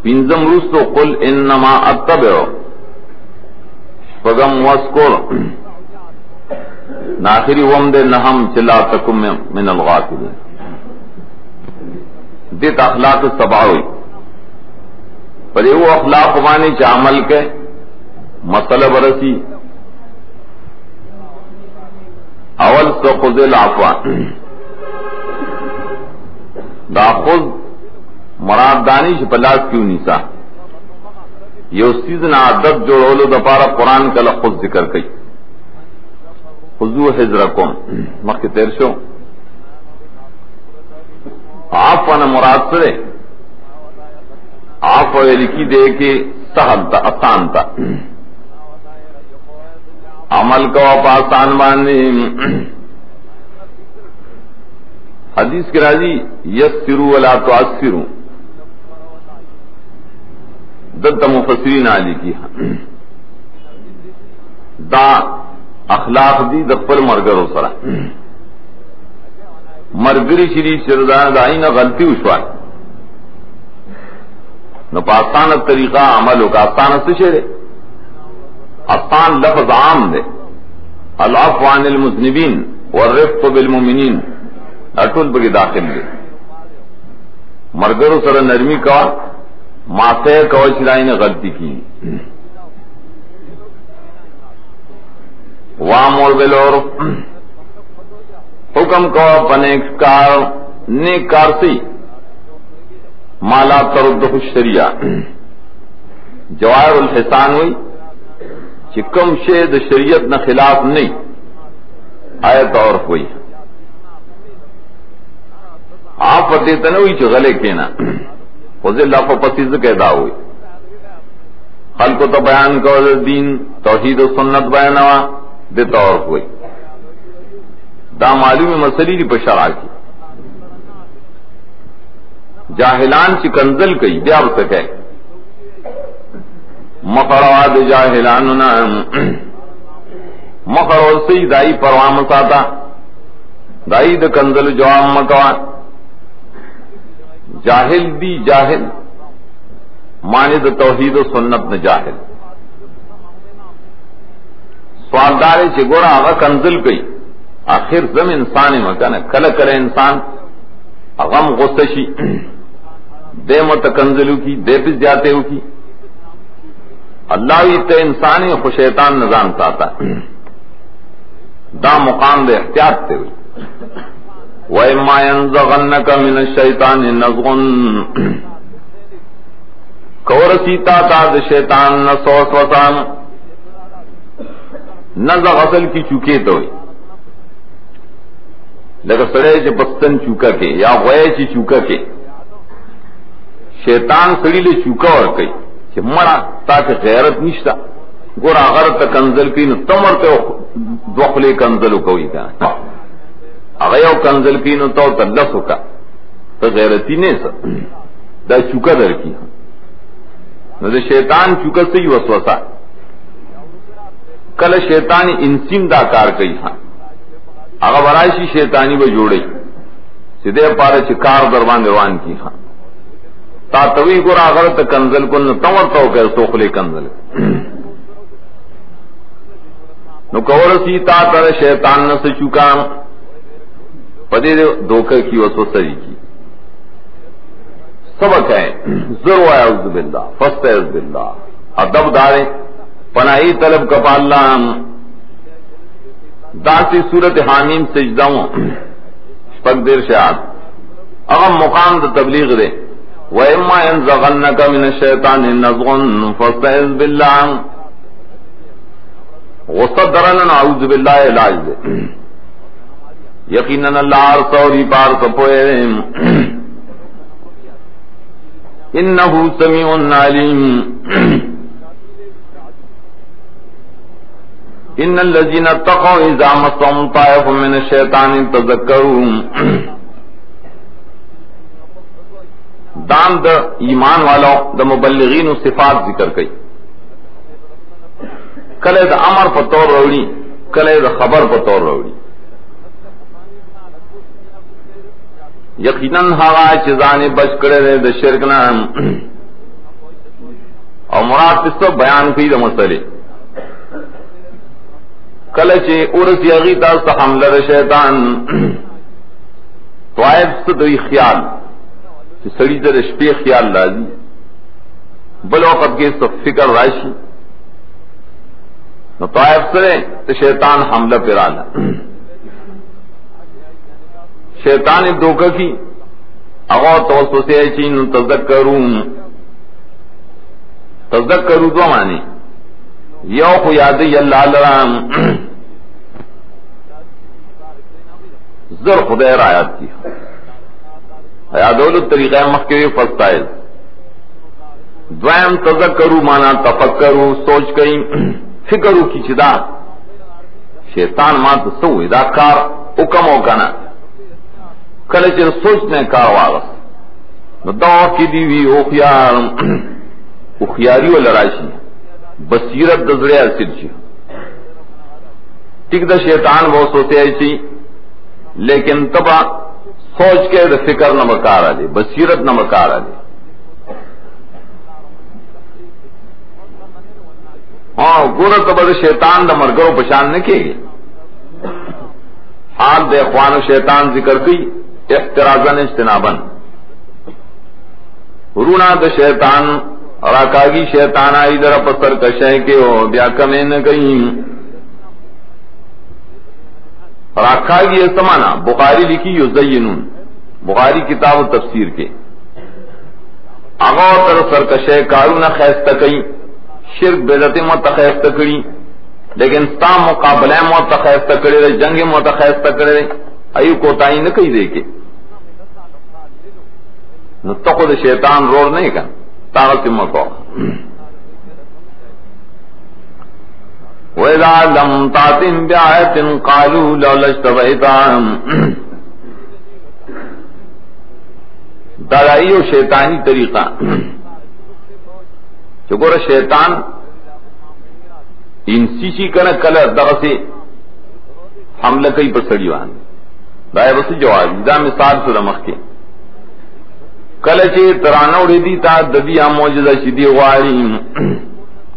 پینزم رسو قل انما اتبعو شپگم واسکور ناخری وم دے نہم چلا تکم من الغافلین. دیت اخلاق سبا ہوئی پر وہ اخلاق مانی چا عمل کے مسئلہ برسی اول سو خذ العفو دا خود مراد دانش پلاس کیوں نیسا یہ اس چیز نہ عادت جوڑولو دپارا قرآن کا لفظ ذکر کئی خذو حذرکم مخی تیر شو عفو نہ مراد سرے عفو لکھی دے کے سہل تا آسان تا عمل کو آپ آسان باندھے حدیث کے راضی یسروا ولا تعسروا دت مفسرین علی کی دا اخلاق دی دخل مرگر ہو سرا مرگری شریف شردان دائی نہ غلطی وشوال نہ آسان طریقہ عمل ہو کا آسان سے شیرے آسان لفظ عام دے العفو عن المذنبین والرفق بالمؤمنین اٹول بگی داخل دے مرگر سر نرمی کا ماتے کو چرائی نے غلطی کی وامر بالعرف حکم کو پنیک کار نیک کار سی مالا ترد الشریعہ جواہر الحسان ہوئی چکم شید شریعت نہ خلاف نہیں آیت اور ہوئی آپ فتح تنوی چ غلے کینا خود اللہ کو پسیز قیدا ہوئی خلق تو بیان کو دین توحید و سنت بیان ہوا دے طور ہوئی دا معلوم مسئلہ دی پشرا کی جاہلان چی کنزل کئی بیا سکے مخرواد جاہلاننا مخرو سی دائی پروام ساتا دائی دا کنزل جواب مکوا جاہل دی جاہل ماند توحید و سنت نہ جاہل سوالدارے سے گوڑا آگا کنزل کئی آخر زم انسان مکان کل کرے انسان غم غصشی دے متکنزلو کی دے پس جاتے ہو کی اللہ تے انسانی خو شیطان نظام ساتا دا مقام دے احتیاط تے ہوئی وَإِمَّا يَنزَغَنَّكَ مِنَ الشَّيْطَانِ نَزْغٌ کورسیتا تا دا شیطان نسوس وسان نزغ اصل کی چوکے تو ہوئی لگا سڑے چے پستن چوکا کے یا غوئے چے چوکا کے شیطان سڑی لے چوکا اور کئی چے مرا تاکہ غیرت نشتا گورا غرط کنزل کی نو تمرتے دوخلے کنزلو کوئی کہا اغیو کنزل کی نو تو تلسو کا تو غیرتی نہیں سا دا چوکا در کی نو دا شیطان چوکا سے ہی وسوسا کل شیطانی انسیم دا کار کئی ہاں اگر برائشی شیطانی با جوڑی سیدھے پارے چکار دربان روان کی ہاں تا توی گورا اگر تا کنزل کن تمرتو کہ سوخلے کنزل نو کورسی تا تر شیطان نس چکا پدے دھوکہ کی وسوسری کی سبق ہے ضرور اعوذ باللہ فاستعذ باللہ ادب دارے پناہی طلب کپا اللہ داسی صورت حامیم سجدہوں شپک دیر شہاد اغم مقام دا تبلیغ دے وَإِمَّا يَنزَغَنَّكَ مِنَ الشَّيْطَانِ نَزْغٌ فَاسْتَعِذْ بِاللَّهِ غصہ درنن اعوذ باللہ علاج دے یقیناً اللہ عرصوری پار سپوئے انہو سمیع علیم ان الذین اتقوا اذا مسهم طائف من الشیطان تذکروا دام دا ایمان والو دا مبلغین صفات ذکر کئی کلے دا امر پتور روڑی کلے دا خبر پتور روڑی یقیناً ہوا چیزانے بچ کرے دے دا شرکنا اور مراد اس تو بیان کی دا مسئلے کلچے ارس یغی تاستا حملہ دا شیطان تو آئیت ستوی خیال کہ سڑی در شپی خیال لازی بل وقت کے سب فکر راشی نو طائف سرے تو شیطان حملہ پیرانا شیطان دھوکہ کی اغو توسوسه چی نو تذکرون دو معنی یو خو یادی اللہ لرام زر خدای را یاد کی یادولو طریقہ مخکوی فستائل دویم تذکرو مانا تفکرو سوچ کئی فکرو کی چدا شیطان مات سوئی دا کار حکم ہو کنا کلچر سوچنے کار واغس دعا کی دیوی اخیاری و لراشی بصیرت دزرے اصل چی ٹک دا شیطان وہ سوتے چی لیکن تبا سوچ کے دا فکر نہ مکارا دے بصیرت نہ مکارا دے ہاں گورا تبا دا شیطان دا مرگرو پشان نہ کے گی حال دے اخوان و شیطان ذکر کی احترازن اجتنابن رونا دا شیطان راکاگی شیطان آئی در پسر کشے کے ہو بیا کمیں نہ کہیں راکاگی استمانا بخاری لکھی یزینون بخاری کتاب و تفسیر کے آغا تر سرکشے کارونا خیستہ کئی شرک بدعت متخیستہ کری لیکن ستا مقابلہ متخیستہ کرے رہے جنگ متخیستہ کرے رہے ایو کوتاہی نہ کئی دے کے نو تقود شیطان رور نہیں کن طاقت مکو وَإِذَا لَمْ تَأْتِهِمْ بِآيَةٍ قَالُوا لَوْلَا اجْتَبَيْتَهَا دلائی و شیطانی طریقہ چکور شیطان انسی چی کنا کل دغسی حملہ کئی پر سڑی وان دائے بس جواب دا مثال سر مخ کے کل چی ترانہ اڑی دی تا ددی موجزہ شدی غاری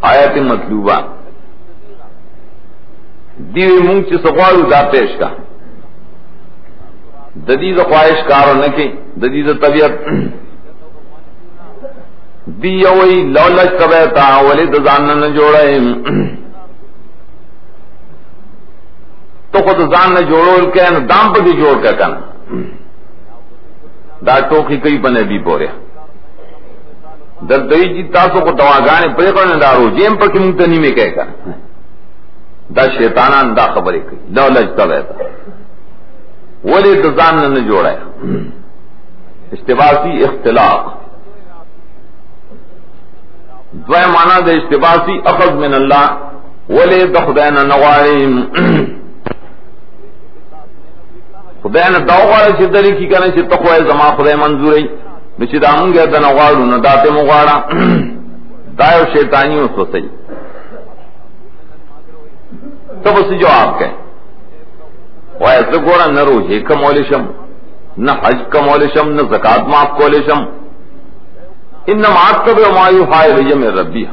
آیت مطلوبہ دیوی مونگ چی سقوارو دا پیش کا ددیز خواہش کارو نکی ددیز طبیعت دی یوئی لولج طبیعتا ولی دزاننا نجوڑے تو خود زان نجوڑو لکے دام پا دی جوڑ کا کنا دا ٹوکی کئی پنے بھی پورے در دئی جی تاسو کو دواگانے پریقرنے دارو جیم پا کی مونگتنی میں کہے کنا دا شیطانان دا خبریں کئی لولج طبیعتا ولی دزان نہ جوڑا اشتباسی اختلاق دوئے مانا دے اشتباسی اخذ من اللہ ولی دخدین نغاریم خدین داوغارا چی دری کی کنے چی تقوی زمان خدای منظوری نچی دامونگے دا نغارو نداتے مغارا دائیو شیطانیوں سوسی تو بسی جواب کہیں وایسا گورا نہ روزے کمولشم نہ حج کمولشم نہ زکات معاف کولشم انما اتبع ما یوحی الی من ربی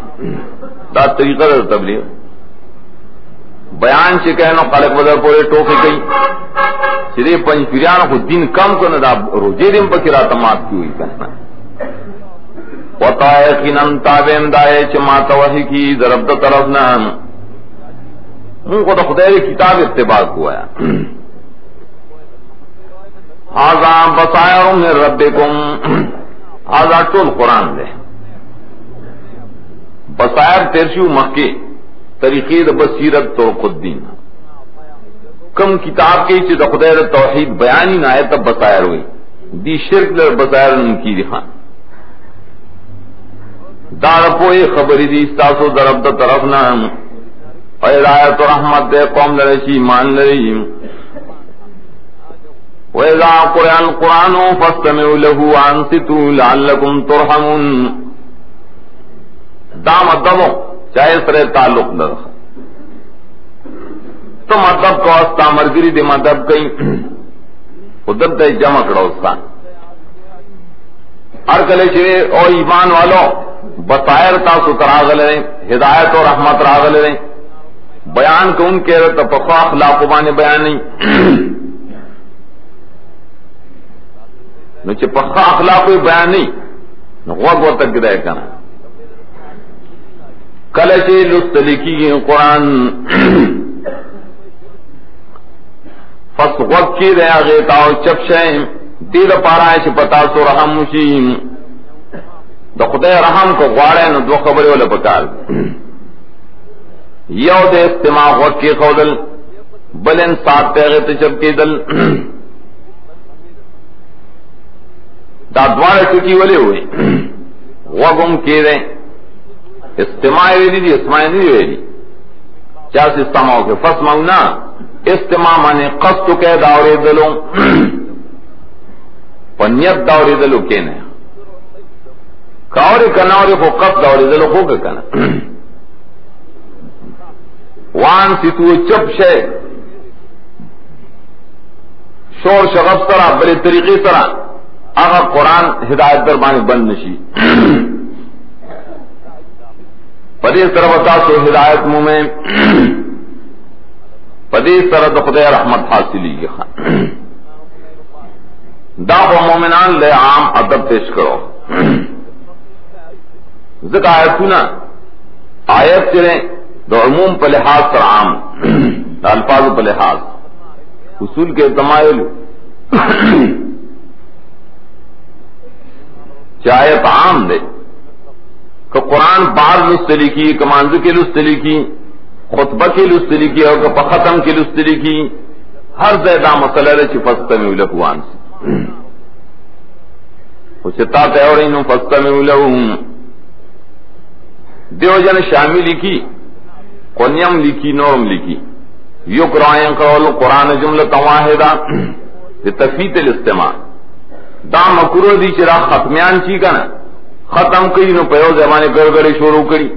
دا طریقہ تبلیغ بیان چ کہنو خلق بدر پورے ٹوکے گئی سرے پنج پیران کو دین کم کو نہ روزے دن پکرا تمات کی ہوئی کہنا وتایقین تابم دای چ ما توحی کی ضرب طرف نہ من کو تو خدای کتاب اتباع ہوا ہے ھذا بصائر من ربکم ھذا طول قرآن دے بصائر ترشیو مکے طریقے د بصیرت تو الدین کم کتاب کے چ خدای توحید بیانی نہ ہے تب بصائر ہوئی دی شرک لر بصائر ان کی دکھان دار پوئے خبری دی استاسو درب طرف نہ ہدایت و رحمت دے قوم لرشی مان لریم وَإِذَا قُرِئَ الْقُرْآنُ فَاسْتَمِعُوا لَهُ وَأَنصِتُوا لَعَلَّكُمْ تُرْحَمُونَ دا مطلب چاہے سرے تعلق نہ رکھا تو مطلب کو استا مرگری دے مطلب کئی ادھر تے جمع کرو استا ہر کلے چھوے او ایمان والو بصائر تاسو تراغل رہے ہدایت و رحمت راغل رہے بیان کو ان کے رت پخوا اخلاق بانے بیان نہیں نو چھ پخوا اخلاق بیان نہیں نو غوغ و تک دے کنا کلے چھ لستلی کی قرآن فس غوغ کی دے آغیتا و چپ شہیں دې لپاره چې پتا سو رحم وشي د خدای رحم کو غواړي نو دوه خبرې ولا پکار یو د استماع وکي خودل بل انصاف پیغه ته چپ کېدل دا دواړه ټکی ولې وي وګم کېده استماع ویلي دي اسماع نه ویلي چا چې استماع کې فسمعنا استماع معنی قصد کې داورې دلو پنیت داورې دلو کې نه کاورې کناورې خو قصد داورې دلو خو کنه وان ستو چپ شه شور شغب سره بلې طریقې سره هغه قرآن ہدایت در باندې بند نشي پدې سره وتا سو ہدایت مو میں پدې سره د خدای رحمت حاصلېږي دا په مؤمنان له عام ادب پیش کرو ذکر آیتونه آیت چره د عموم په لحاظ سره عام د الفاظ په لحاظ اصول کے تمایل چاہے عام دے کہ قرآن بار لستلی کی کمانز کے لستلی کی خطبہ کی لستلی کی اور ختم کی لستلی کی ہر زیادہ مسئلہ رہے چی فستا میں اولہوان سے اچھتا تیورین فستا میں اولہوم دیو جن شامی لکھی قنیم لکھی نورم لکھی یقرائن قول قرآن جملہ واحدہ لتفیت الاستماع دا مکرو دی چرا ختمیان چی کنا ختم کری نو پیو زمانے گڑگڑی شروع کری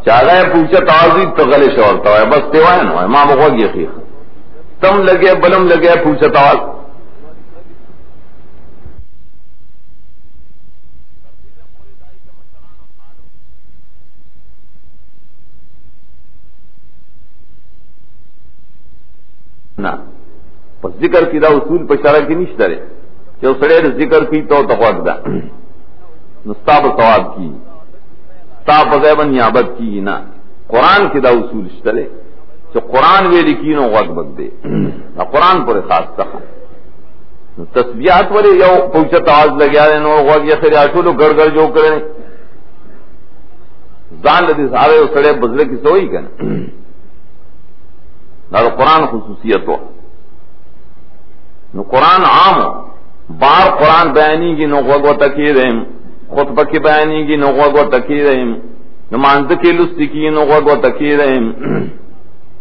چاہے پوچھا توازی تو غلے شورتا ہے بس تیوائن ہوئے ماں بغوگی خیخ تم لگے بلم لگے پوچھا تواز نا پس ذکر کی دا اصول پر شرع کی نشتہ رہے جو سڑے ذکر کی تو تقویق دا نستاب ثواب کی ستاب زیبن نیابت کی نا قرآن کی دا اصول شترے جو قرآن وے لکی نو غوق بک دے نا قرآن پر خاص تخا تسبیحات ورے یو پوچھت آواز لگیا رہے نو غوق یا خیر آٹولو گڑ گڑ جو کرنے زان لدی سارے سڑے بزرے کی سوئی کنا نا قرآن خصوصیت ہو نو قرآن عام بار قرآن بیانی کی نوغوگ و تکی رہم خطبہ کی بیانی کی نوغوگ و تکی رہم نمانز کی لستی کی نوغوگ و تکی رہم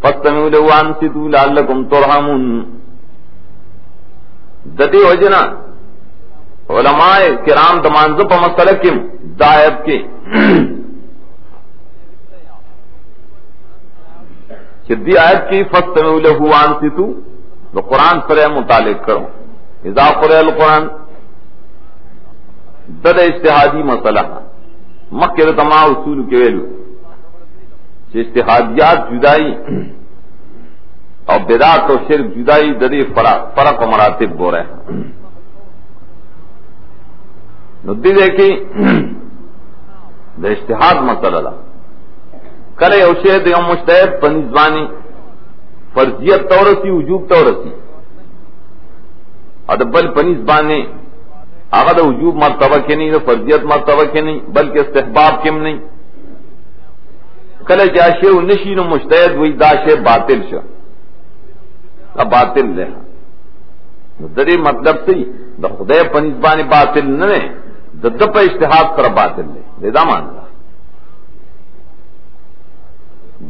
فستمیو لوان ستو لعلکم ترحمون دتی وجنا علماء کرام دمانز پا مسئلہ کم دائب کے چدی آیت کی فستمیو لوان ستو تو قرآن پر متعلق کرو اذا قرئ القرآن دد اجتہادی مسئلہ مکہ تمام اصول کے ویلو اجتہادیات جدائی اور بدعت و شرک جدائی ددی فرق و مراتب بو رہے ندی دیکھی دا اجتہاد مسئلہ دا کرے اوشید یوم مجتہد پنیزبانی فرضیت تورسی وجوب تورسی ادبل پنیز بانے آغا دا وجوب مرتبہ کے نہیں دا فرضیت مرتبہ کے نہیں بلکہ استحباب کے نہیں کل جاشے نشین و مجتہد وہی داشے باطل شا باطل رہا درے مطلب سے دا خدای پنیز بانے باطل نہ دا دپ اجتہاد کر باطل لے دا مان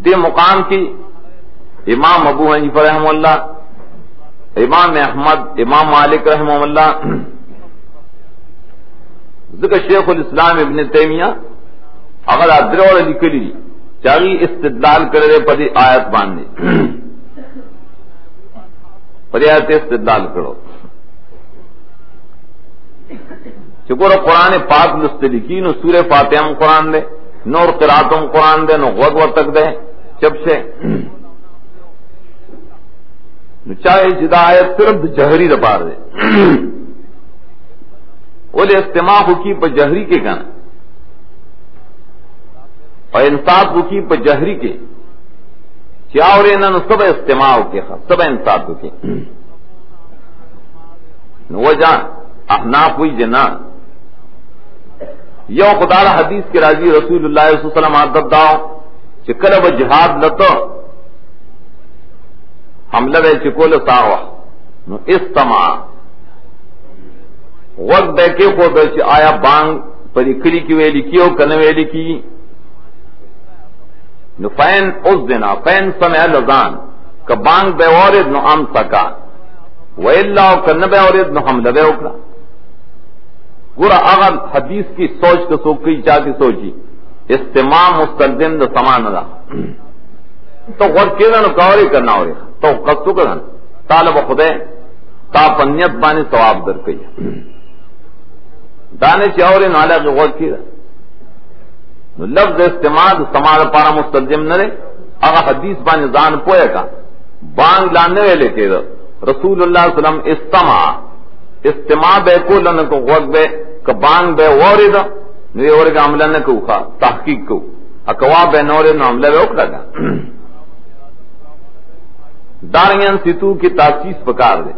دے مقام کی امام ابو حنیفہ رحمہ اللہ امام احمد امام مالک رحمہ اللہ ذکر شیخ الاسلام ابن تیمیہ اگر ادر اور لکلی چاہیے استدلال کرے پدی آیت باندھے پدی آیت استدلال کرو شکر قرآن پاک لستلکین و سورہ فاتحہ قرآن دے نور قراتم قرآن دے نو غوغ تک دے چپ سے چاہے ہدایت صرف جہری دبار دے بولے استماع کی پر جہری کے گانا اور انصاف کی پر جہری کے کیا اور سب استماع کے سب انصاف کے وجہ احناف ہوئی جنا یو خدا را حدیث کے راضی رسول اللہ صلی اللہ علیہ وسلم عادت داو چکل و جہاد لتو حملہ بے چکول ساوا نو استماع وقت بے کے خود آیا بانگ پری کلی کی ویلی کی او کن ویلی کی نو فین اس دینا فین سمع لزان کہ بانگ بے وارد نو ام سکا وَإِلَّا وَكَنَّ بے وارد نو حملہ بے اکلا گورا اگر حدیث کی سوچ کا سوکی چاہتی سوچی استماع مستلزم دا سمان دا تو غور کیدا نو کاوری کرنا ہوئی تو قصو کرن طالب خدے تا پنیت بانی ثواب در کئی دانے چاوری نالا کی غور کیدا نو لفظ استماع دا سمان پارا مستلزم نرے اگر حدیث بانی زان پویا کا بانگ لانے ویلے کیدا رسول اللہ صلی اللہ علیہ وسلم استماع بے کو لن کو غور بے کہ بانگ بے وارد نو یہ ورگا عملہ نہ کو خواہ تحقیق کو اکوا بے نورد نو عملہ بے اکلا گا دارنگین سیتو کی تاسیس پکار دے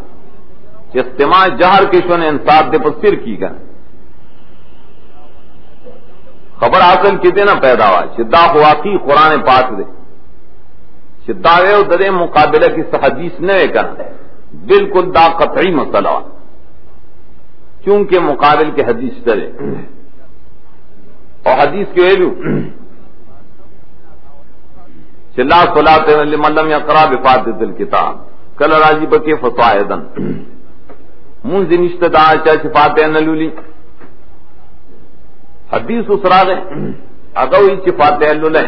کہ استماع جہر کے شون انصاف دے پر سر کی گا خبر حاصل کتے نہ پیدا ہوا شدہ واقعی قرآن پاک دے شدہ وے دے مقابلہ کی حدیث نہ کرنا بالکل دا قطعی مسئلہ چونکہ مقابل کے حدیث کرے اور حدیث کے ویلو چلا صلاۃ لمن لم یقرأ بفاتحۃ الکتاب کل راجی بکے فصاعدا منذ نشتدا چا فاتحہ نلولی حدیث اسرا دے اگوی چ فاتحہ لولے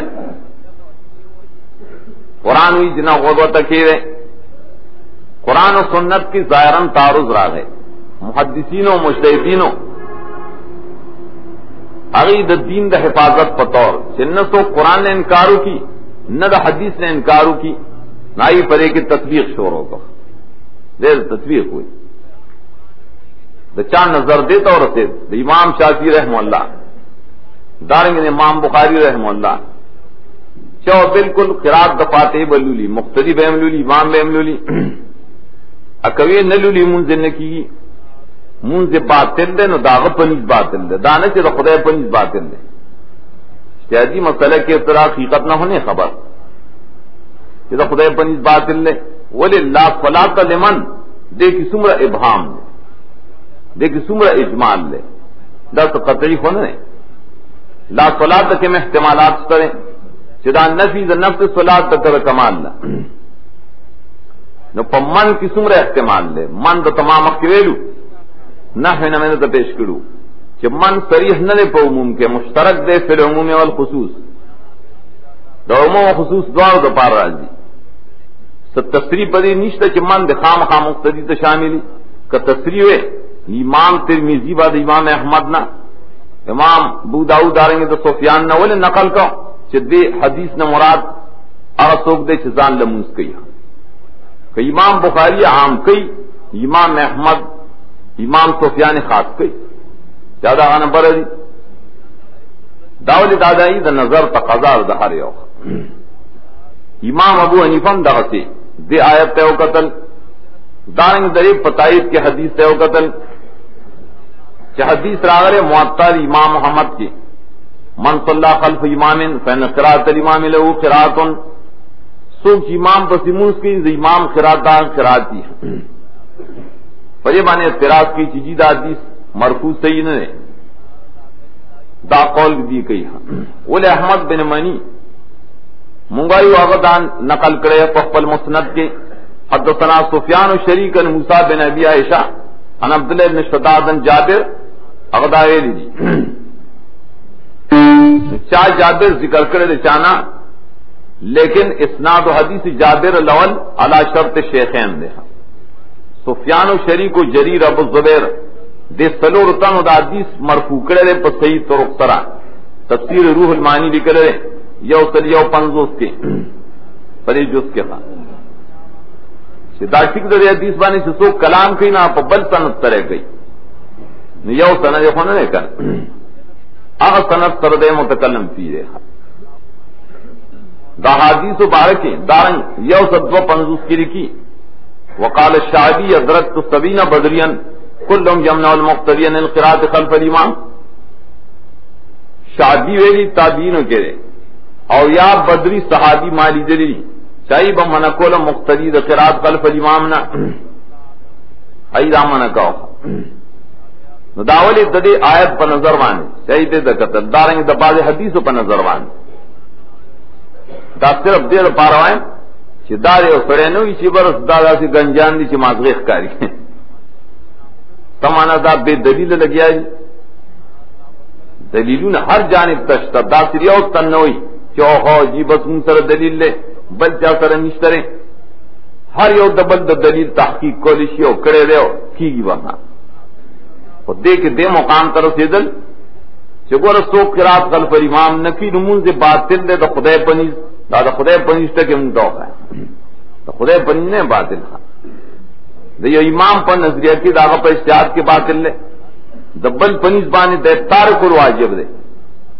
قرآن وی جنا غوغو تکیرے قرآن و سنت کی ظاہراً تعارض را گئے محدثینوں مجتہدینوں عقید دین دا حفاظت پطور نہ تو قرآن نے انکارو کی نہ دا حدیث نے انکارو کی نہ ہی پرے کی تطبیق شوروں کو دیر تطبیق ہوئی دا چاند نظر دیتا اور رسید دا امام شافعی رحمہ اللہ دارنگ امام بخاری رحمہ اللہ چو بالکل قرات دا فاتح بلولی مقتدی بہملولی امام بہملولی اکوی نلولی منزل نکی منز باطل دے نو داغ پنیز باطل دے دانا چی دا خدای پنیز باطل دے اشتیادی مسئلہ کے افتراء حقیقت نہ ہونے خبر چی دا خدای پنیز باطل دے ولی لا صلاة لمن دے کی سمر ابہام دے دے کی سمر اجمال دے دا تو قطعی ہونے لا صلاة کے میں احتمالات سترے چی دا نفی دا نفس صلاة تکر کمال دا نو پا من کی سمر احتمال دے من دا تمام اکویلو نحوی نہ میں نے تو پیش کروں کہ من صریح نہ دے پا عموم کے مشترک دے فی العموم والخصوص دا عموم و خصوص دوار دا پار راضی ست تصریح پدی نیشتا کہ من دے خام خام مقتدی تا شاملی کہ تصریح ہے امام ترمیزی بعد امام احمد نا امام ابو داؤد داریں گے تو سفیان نہ ولے نقل کا کہ دے حدیث نہ مراد ارسوک دے چزان لموز کئی کہ امام بخاری عام کئی امام احمد امام سفیان خاص کئی زیادہ غانا برد داولی دادائی دا نظر تقضار دا ہر یوخ امام ابو حنیفم دا غسی دے آیت تیو قتل دارنگ دریب پتائید کے حدیث تیو قتل چہ حدیث راغر معطل امام محمد کی من صلی خلف امام فین قرات الامام لہو قراتن سوچ امام پسیموس کی امام قرات دان قراتی فجبان اعتراض کی چیزی دا حدیث مرفوض صحیح نہ دا قول دی کئی ولی احمد بن منی منگائی واغدان نقل کرے فقبل مسند کے حدثنا سفیان و شریک موسیٰ بن ابی عائشہ ان عبداللہ بن شداد جابر اغداوے لی چاہ جابر ذکر کرے لے چانا لیکن اسناد و حدیث جابر الاول علی شرط شیخین دے سفیان و شریک و جریر ابو الزبیر دے سلو رتن و دا حدیث مرفوع کرے لے پس صحیح طرق طرح تفسیر روح المانی بھی کرے یو سل یو پنزوس کے پری جس کے خواہ داشتک در حدیث بانی سے سو کلام کئی نا پا بل سنت ترے گئی یو سند خواہ نے کر اغا سنت سردے متکلم پی رہے دا حدیث و بارکی دارنگ یو سد و پنزوس کی لکی وقال الشعبی ادرکت سبین بدرین کلهم یمنع المقتدی عن القراءة خلف الامام. شادی ویلی تابعینو کرے او یا بدری صحابی مالی دلی چاہی با منع کول مقتدی د قراءت خلف الامام نا ای دا منع کاو نو داولی د دې آیت په نظر باندې چاہی دې د قتل دارنګ د بعض حدیثو په نظر باندې دا صرف دې لپاره وایم چې دا یو سره نو چې برس دا داسې گنجان دي چې مازغه ښکاری تمانا دا بے دلیل لگیا جی دلیلون ہر جانب تشتا دا سریعو تنوئی چوخو جی بس من سر دلیل لے بل چا سر نشترے ہر یو دبل دا دلیل تحقیق کولیشیو کرے دیو کی گی وہاں اور دے کے دے مقام طرف سے دل چھ گورا سوک قرات خلف الامام نفی نمون سے باطل دے دا خدای پنیز دا خدای پنیز تک من دوخا ہے دا خدای پنیز نے باطل خواہ دا یو امام پر نظریہ کی داغا پر اشتہاد کے باطل لے دبل پنیز بانے دے تارک واجب دے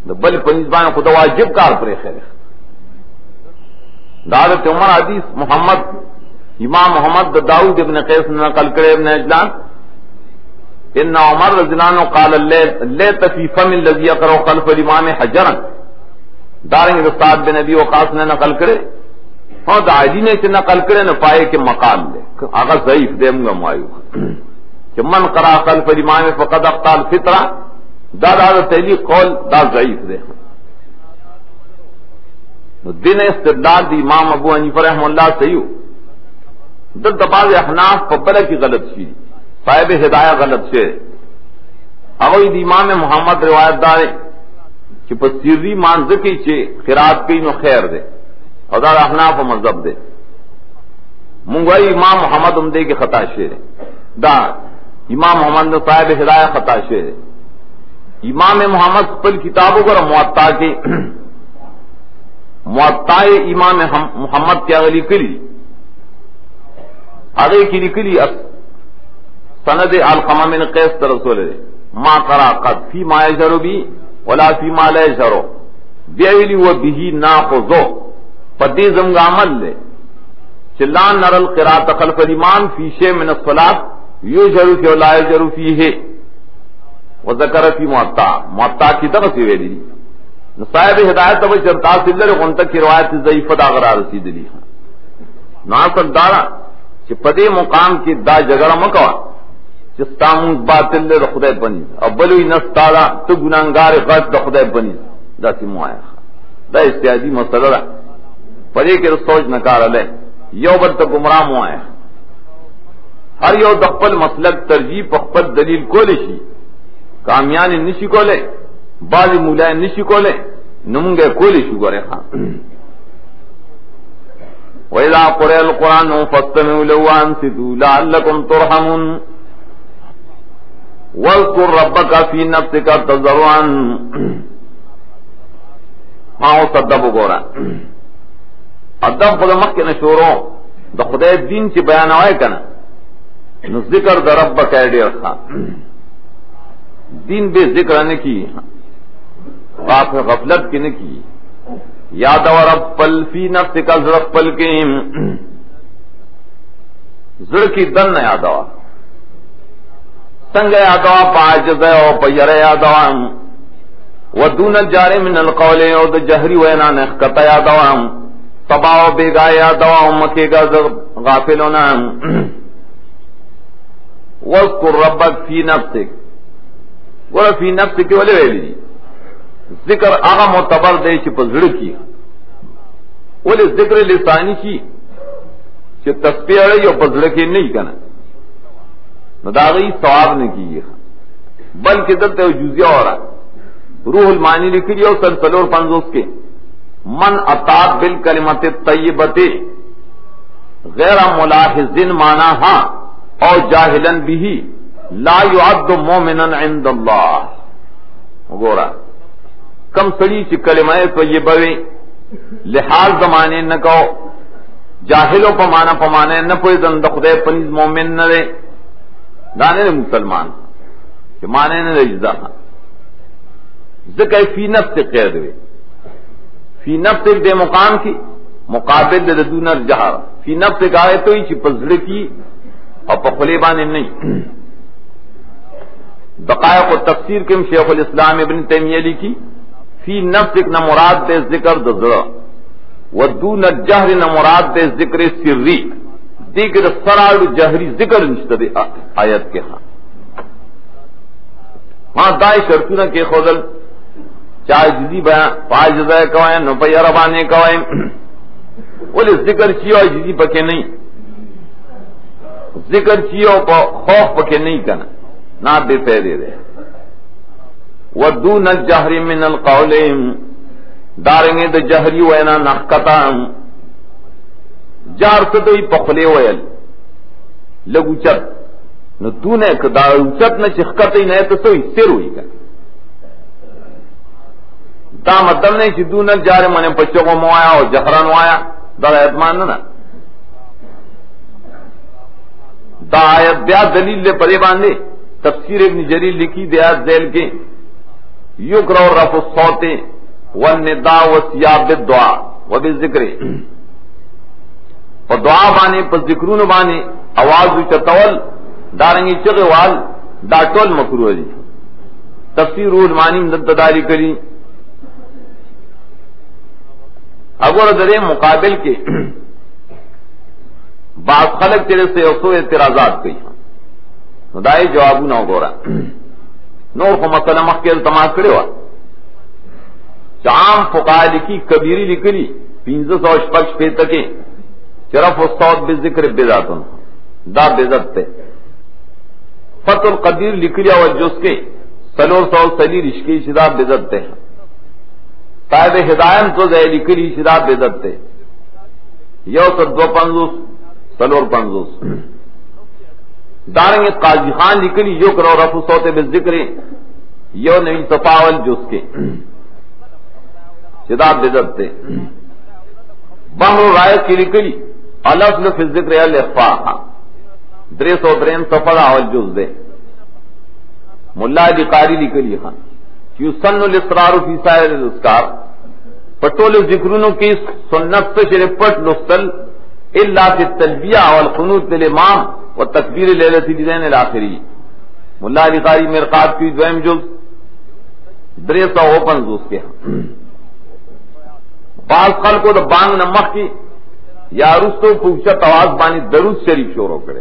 دبل پنیز بانے خدا واجب کار پر خیر دارت عمر حدیث محمد امام محمد داؤد ابن قیس نے نقل کرے ابن اجلان ان عمر رضی اللہ عنہ قال لیت فی فم الذی یقرأ خلف الامام حجرا دارنگ استاد بن ابی وقاص نے نقل کرے ہاں دا علی نے سے نقل کرے نہ پائے کہ مقال لے آغا ضعیف دے منگا معایو کہ من قرأ خلف الامام فقد اخطا الفطرہ دا تحلیق قول دا ضعیف دے دین استدلال دی امام ابو حنیفہ رحمہ اللہ سیو در دباز احناف پبلہ کی غلط شیری صاحب ہدایہ غلط شیر اگوی دی امام محمد روایت دارے کہ پس سیری مانزکی چھے قرات کی نو خیر دے اور دا احناف مذہب دے منگوائی امام محمد امدے کے خطا شیر دا امام محمد نے صاحب ہدایہ خطا شیر امام محمد پل کتابوں پر معطا کے معطا امام محمد کیا غلی کلی آگے کی لکلی سند علقمہ من قیس رسول ما قرا قد فی ما یجرو بی ولا فی ما لا یجرو بیولی و بہی ناخذو پدی زمگا عمل لے چلان نر القراءة خلف الامام فی شیء من الصلاة یجرو فی ولا یجرو فیہ وذکر فی معطا کی طرف سے ویلی صاحب ہدایت تب چرتا سلر غنتک کی روایت ضعیفہ دا غرار رسید لی ناصر دارا کہ پدے مقام کی دا جگڑا مکوا چستامون باطل دے دا خدای بنیز ابلوی نستالا تو گناہگار غد دا خدای بنیز دا سی معایا دا استعادی مسئلہ دا پدے کے سوچ نکار لے یو بل تا گمراہ معایا ہر یو دقبل مسلک ترجیح پخپل دلیل کولشی کامیانی نشی کولے بعضی مولائن نشی کولے نمونگے کولشی گورے خان وَإِذَا قُرِئَ الْقُرْآنُ فَاسْتَمِعُوا لَهُ وَأَنصِتُوا لَعَلَّكُمْ تُرْحَمُونَ وَاذْكُرْ رَبَّكَ فِي نَفْسِكَ تَضَرُّعًا ہاں اس ادب گورا ادب خدا مخ کے نشورو دا خدای دین چی بیان آئے کنا نو ذکر دا ربک ایڈی رکھا دین بے ذکر نے کی غفلت کی نے کی یاد و رب پل فی نفس کا زرق پل کے زر کی دن نہ یاد ہوا سنگ یاد ہوا پاجز او پیر یاد ہوا ودون الجار من القول او د جہری وینا نختا یاد ہوا تباہ بیگا یاد ہوا مکے گا غافلونا واذکر ربک فی نفسک ور فی نفسک ولی ویلی ذکر آغا معتبر دے چی پزڑ کی ولی ذکر لسانی چی چی تسبیح رہی اور پزڑ کی نہیں کنا نداغی ثواب نے کی بلکہ دلتے ہو جوزیہ ہو رہا روح المانی لکھی اور سلسلور پنزوس کے من اطاعت بالکلمت الطیبت غیر ملاحظ معناها او جاہلا بھی لا يعد مومنا عند اللہ گورا کم سڑی چی کلمہ طیبہ وی لحاظ زمانے نہ کہو جاہلو پمانے نہ کوئی زند خدے پنیز مومن نہ دے دانے دے مسلمان کہ مانے نہ رجزہ ذکر فی نفس قید وی فی نفس دے مقام کی مقابل دے دون الجہر فی نفس گاہے تو ہی چی پزڑ کی اور پخلیبانے نہیں دقائق و تفسیر کے شیخ الاسلام ابن تیمیہ لکھی فی نفسک نہ مراد دے ذکر دزرا ودون الجہر نہ مراد دے ذکر سری دیگر سراڑ جہری ذکر نشتہ دے آیت کے ہاں دائی شرطوں کے خودل چاہے جزی بیان پائی جزائے کوئیں نو پی عربانے کوئیں ولی ذکر چیو جزی پکے نہیں ذکر چیو پا خوف پکے نہیں کنا نہ بے پیدے دے ودون الجہر من القولیم دارنگے دا جہری وینا نحکتا جار ستوی پخلے ویل لگو چت نو تو نے دا چت نہ چخکتے نہیں تو سوئی سر ہوئی کنا دا مطلب نہیں کہ دون الجہر منے پچوں کو موایا اور جہران وایا دا اعتمان نہ دا آیت بیا دلیل لے پرے باندھے تفسیر ابن جریر لکھی دیات ذیل کے یکرہ رفع الصوت والنداء وسیاب بالدعا وبالذکر اور دعا بانے پر ذکرون بانے آواز چتول دارنگی چغوال دا ٹول مکروہ دی تفسیر المانی مدداری کری اگر درے مقابل کے بعض خلق تیرے سے اوسو اعتراضات کئی خدای جوابو نہ گورا نور کو مسئلہ مخ کے التماس کرے ہوا عام فقہا لکھی کبیری لکلی 500 پہ تکے شرف الصوت بالذکر بدعتن دا بدعت تے فتح القدیر لکلی اور جس کے سلور سو سلی رشکی شدہ بدعت تے صاحب ہدایت تو زی لکلی شدہ بدعت تے یو سد 250 سلور 50 دارنگے قاضی خان لکلی یو کرو رفع صوت بالذکر یو نوی تفاول جس کے شدہ بدعت تے بحر رائے کی لکلی الاصل فی الذکر الاخفاء 303 صفحہ اول جز دے ملا علی قاری لکلی خان یسن الاصرار فی سائر الاذکار پٹول ذکرونوں کی سنت سے شرف پٹ لستل الا فی التلبیہ والقنوت للامام والتکبیر لیلۃ الدین الاخری ملا علی قاری مرقات کی دویم جز 350 کے بعض خلقوں دا بانگ نمخ کی یا رستو پوچھت آواز بانی درود شریف شروع کرے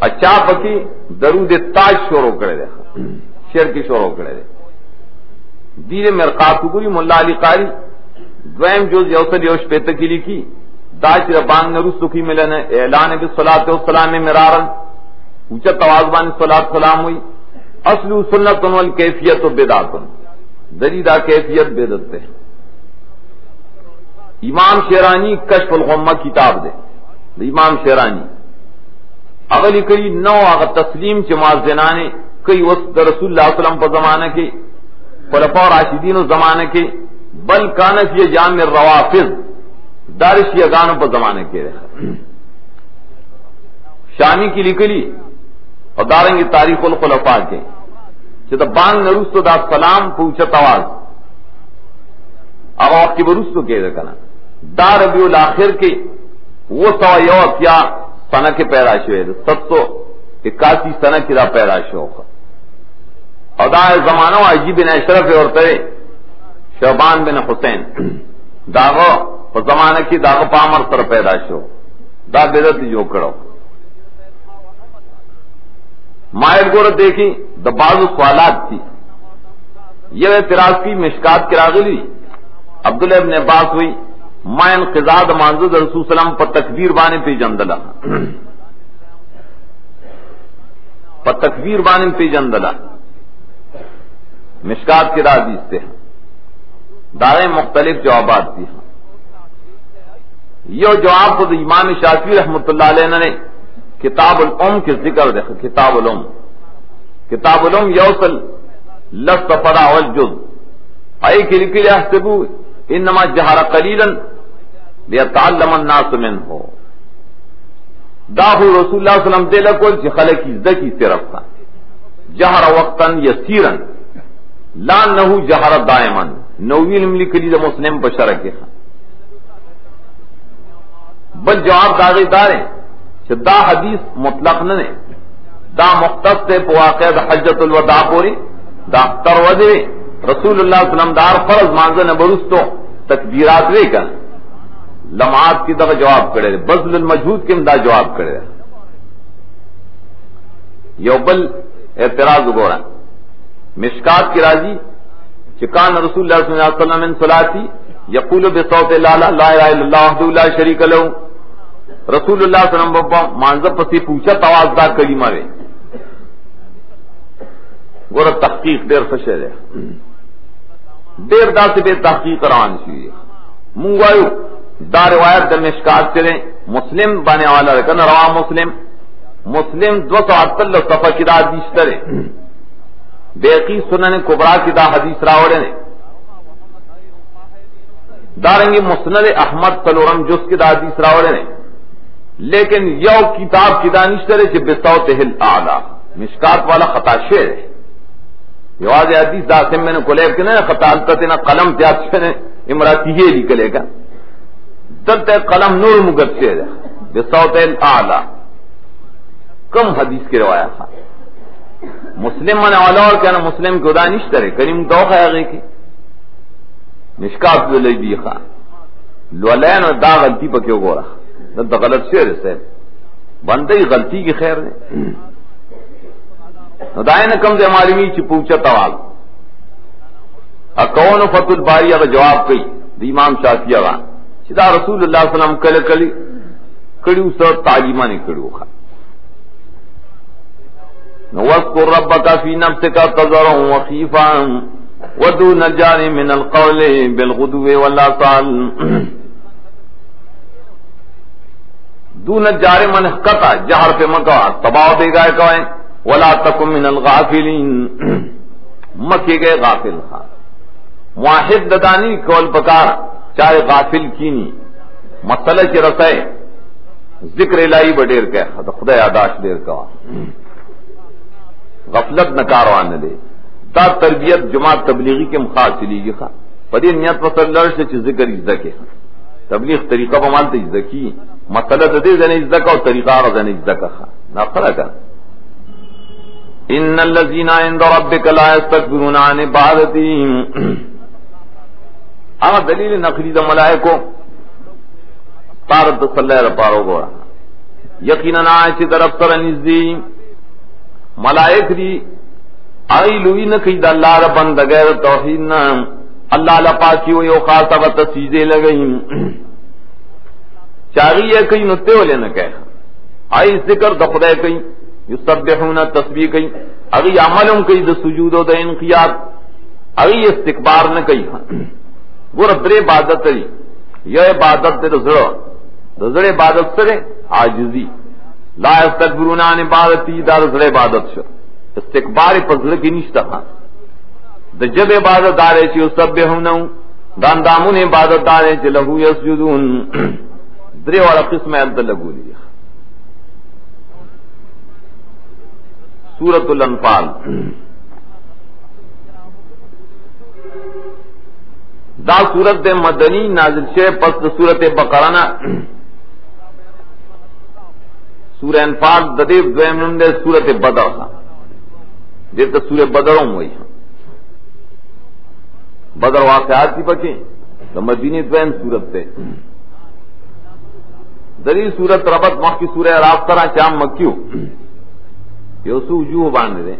اچھا پکی درود تاج شروع کرے دے شیر کی شروع کرے دے دیر مرقات گوری ملا علی قاری دویم جوز یوسل یوش پیتا کی لکھی داچ بانگ نرستو کی ملن اعلان بالصلاۃ والسلام مرارن پوچھت آواز بانی صلاۃ سلام ہوئی اصل سنت والکیفیت بدعت دریدہ کیفیت بدعت ہے امام شیرانی کشف الغمہ کتاب دے امام شیرانی اگلی کئی نو اگر تسلیم چماز زنانے کئی وقت رسول اللہ علیہ وسلم پر زمانہ کے خلفاء راشدین و زمانہ کے بل کانت یہ جام الروافض دارش یگانوں پر زمانے کے رہے شامی کی لکلی اور دارنگی تاریخ الخلفاء کے چھتا بانگ نرستو دا سلام پوچھت آواز اگر وقت کی برستو کے رکھنا دا ربیع الاخر کے وہ سوا یو کیا سنہ کے پیدائش ہوئے 781 سنہ کی دا پیدائش ہوگا اور دا زمانہ عجیب بن اشرف اور ترے شعبان بن حسین داغو اور زمانہ کی داغو پامر سر پیدائش ہو دا بدعت جو کرو مائل گور دیکھی دا بعض سوالات تھی یہ اعتراض کی مشکات کی راغلی عبداللہ ابن عباس ہوئی ما انقضاء مانزد رسول سلام پر تکبیر بانے پی جندلہ پر تکبیر بانے پی جندلہ مشکات کی راضی سے داریں مختلف جوابات دی یہ جواب خود امام شافعی رحمۃ اللہ علیہ نے کتاب الام کے ذکر دیکھا کتاب الام یوصل لفظ فدا والجز اے کی لکھی یحسبو انما جہر قلیلا لیتعلم الناس منه داہو رسول اللہ صلی اللہ علیہ وسلم دے لکول چی خلق ازدکی صرف تھا جہر وقتا یسیرا لا نہو جہر دائما نوویل ملک لی دا مسلم بشرک خان بل جواب داغی داریں چھ دا حدیث مطلق ننے دا مختص تے پواقع دا حجت الوداع پوری دا تروجے رسول اللہ صلی اللہ علیہ وسلم دار فرض مانزن برستو تکبیرات وے کن لمعات کی دا جواب کرے بذل المجہود کم دا جواب کرے یو بل اعتراض گورا مشکات کی راضی چکان رسول اللہ صلی اللہ علیہ وسلم من صلاتی یقول بصوت لا الہ الا اللہ وحدہ لا شریک لہ رسول اللہ صلی اللہ علیہ وسلم مانزب پسی پوچھا توازدار کلمہ وے گورا تحقیق دیر فشر ہے دیر دا سے بے تحقیق روان شوئے منگوائیو دا روایت در مشکات چلیں مسلم بانے والا رکن روا مسلم 248 صفحہ کی دا حدیث ترے بیقی سنن کبرا کی دا حدیث راوڑے نے دارنگی مسند احمد سلورم جس کی دا حدیث راوڑے نے لیکن یو کتاب کی دانش ترے چھ بصوتہ الاعلی مشکات والا خطا شعر ہے یواز حدیث دا سم میں نے کلیب کے نا خطا التنا قلم تیاد شنے امراتی ہی لکلے گا دلتے قلم نور مگت شعر ہے بصوتہ الاعلی کم حدیث کی روایت تھا مسلم من اولا اور کہنا مسلم کی ادا نشتر ہے کریم دو خیاغی کی مشکات لئی دی خواہ لولین دا غلطی پا کیوں گو رہا دا غلط شعر ہے بندی غلطی کی خیر ہے دائن کم سے معلومی چی پوچھا توال اکون فتح الباری اگر جواب کئی دی امام شافعی اگر چدا رسول اللہ صلی اللہ علیہ وسلم کڑیو سر تعلیمہ نے کڑیو خواہ وَاذْكُرْ رَبَّكَ فِي نَفْسِكَ تَضَرُّعًا وَخِيفَةً وَدُونَ الْجَهْرِ مِنَ الْقَوْلِ بِالْغُدُوِّ وَالْآصَالِ دون الجار من قطع جہر پہ مکہ تباہ دے گا کوئیں وَلَا تَكُن مِنَ الْغَافِلِينَ مکے گئے غافل خان واحد ددانی کول پکار چاہے غافل کینی مسئلہ کی رسائے ذکر الہی بڑیر کہ خدا یاداش دیر کا غفلت نکاروان دے تا تربیت جماعت تبلیغی کے مخاص چلی گی خواہ پدی نیت پسر لڑ سے چیز ذکر ازدہ کے تبلیغ طریقہ بمالتا ازدہ کی مسئلہ دے زن ازدہ کا اور طریقہ رزن ازدہ کا خواہ ناقرہ کا ان اللذین عند ربک لا یستکبرون عن عبادتہم اما دلیل نقلی دا ملائکو تارت صلی اللہ علیہ پارو گو رہا یقیناً آئے چی طرف سر نزدی ملائک دی آئی لوی نکی دا اللہ ربند غیر توحید نام اللہ لپاکی ہوئی او خاصا و تسیزے لگئیم چاگی یہ کئی نتے والے نکے آئی ذکر دا خدای کئی یسبحون تسبیح کئی اگی عملوں کئی دا سجود و دا انقیاد اگی استکبار نکئی گورا در عبادت ری یہ عبادت در زر عبادت سرے عاجزی لا یستکبرون عن عبادتی دار زر عبادت شو استکبار پزر کی نشتا خان دا جب عبادت دارے چی یسبحونو دان دامون عبادت دارے چی لہو یسجدون درے والا قسم عبد لگو لیا سورۃ الانفال دا سورت مدنی نازل شے پس سورت بقرہ سورہ انفال ددیب دویم نم دے سورت بدر تھا دیتا سورہ بدروں ہوئی بدر واقعات کی پکی تو مدینی دویم سورت تے دری سورت ربط مخ کی سورہ راف طرح چام مکیو یوسو وجوہ باندھ دے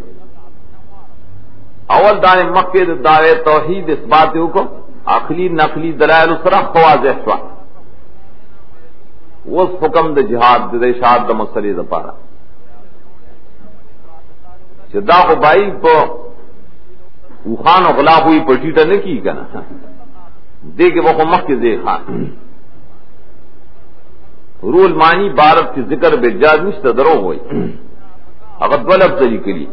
اول دار مکہ دعوے توحید اس بات کو عقلی نقلی دلائل اسرا خواضح شوا وہ حکم د جہاد د اشاعت د مسئلے د پارا چدا کو بائی کو وخان غلا ہوئی پٹی ت نے کی کنا دے کے وہ مخ کے دے خان رول مانی بارت کی ذکر بے جاد مشت درو ہوئی اگر دو لفظ کلی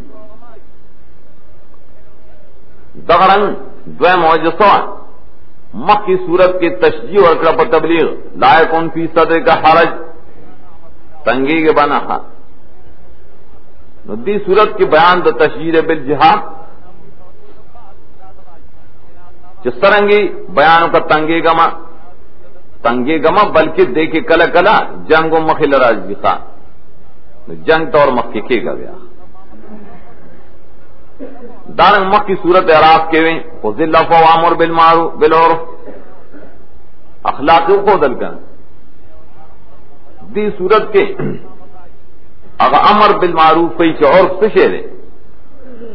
دغرن دو معجزات مخ کی صورت کے تشجیع اور اقرب تبلیغ لا یکن فی صدر کا حرج تنگی کے بنا خان دی صورت کی بیان دا تشجیع بالجہاد جس طرنگی بیانوں کا تنگی گما بلکہ دیکھے کلا کلا جنگ و مخل راج بھی خان جنگ تو اور مکے کے گا گیا دارنگ مخ کی صورت اعراف کے ویں خذ العفو وامر بالمعروف بالعرف اخلاق کو دل کر دی صورت کے اگر امر بالمعروف کوئی کہ عرف سے شعر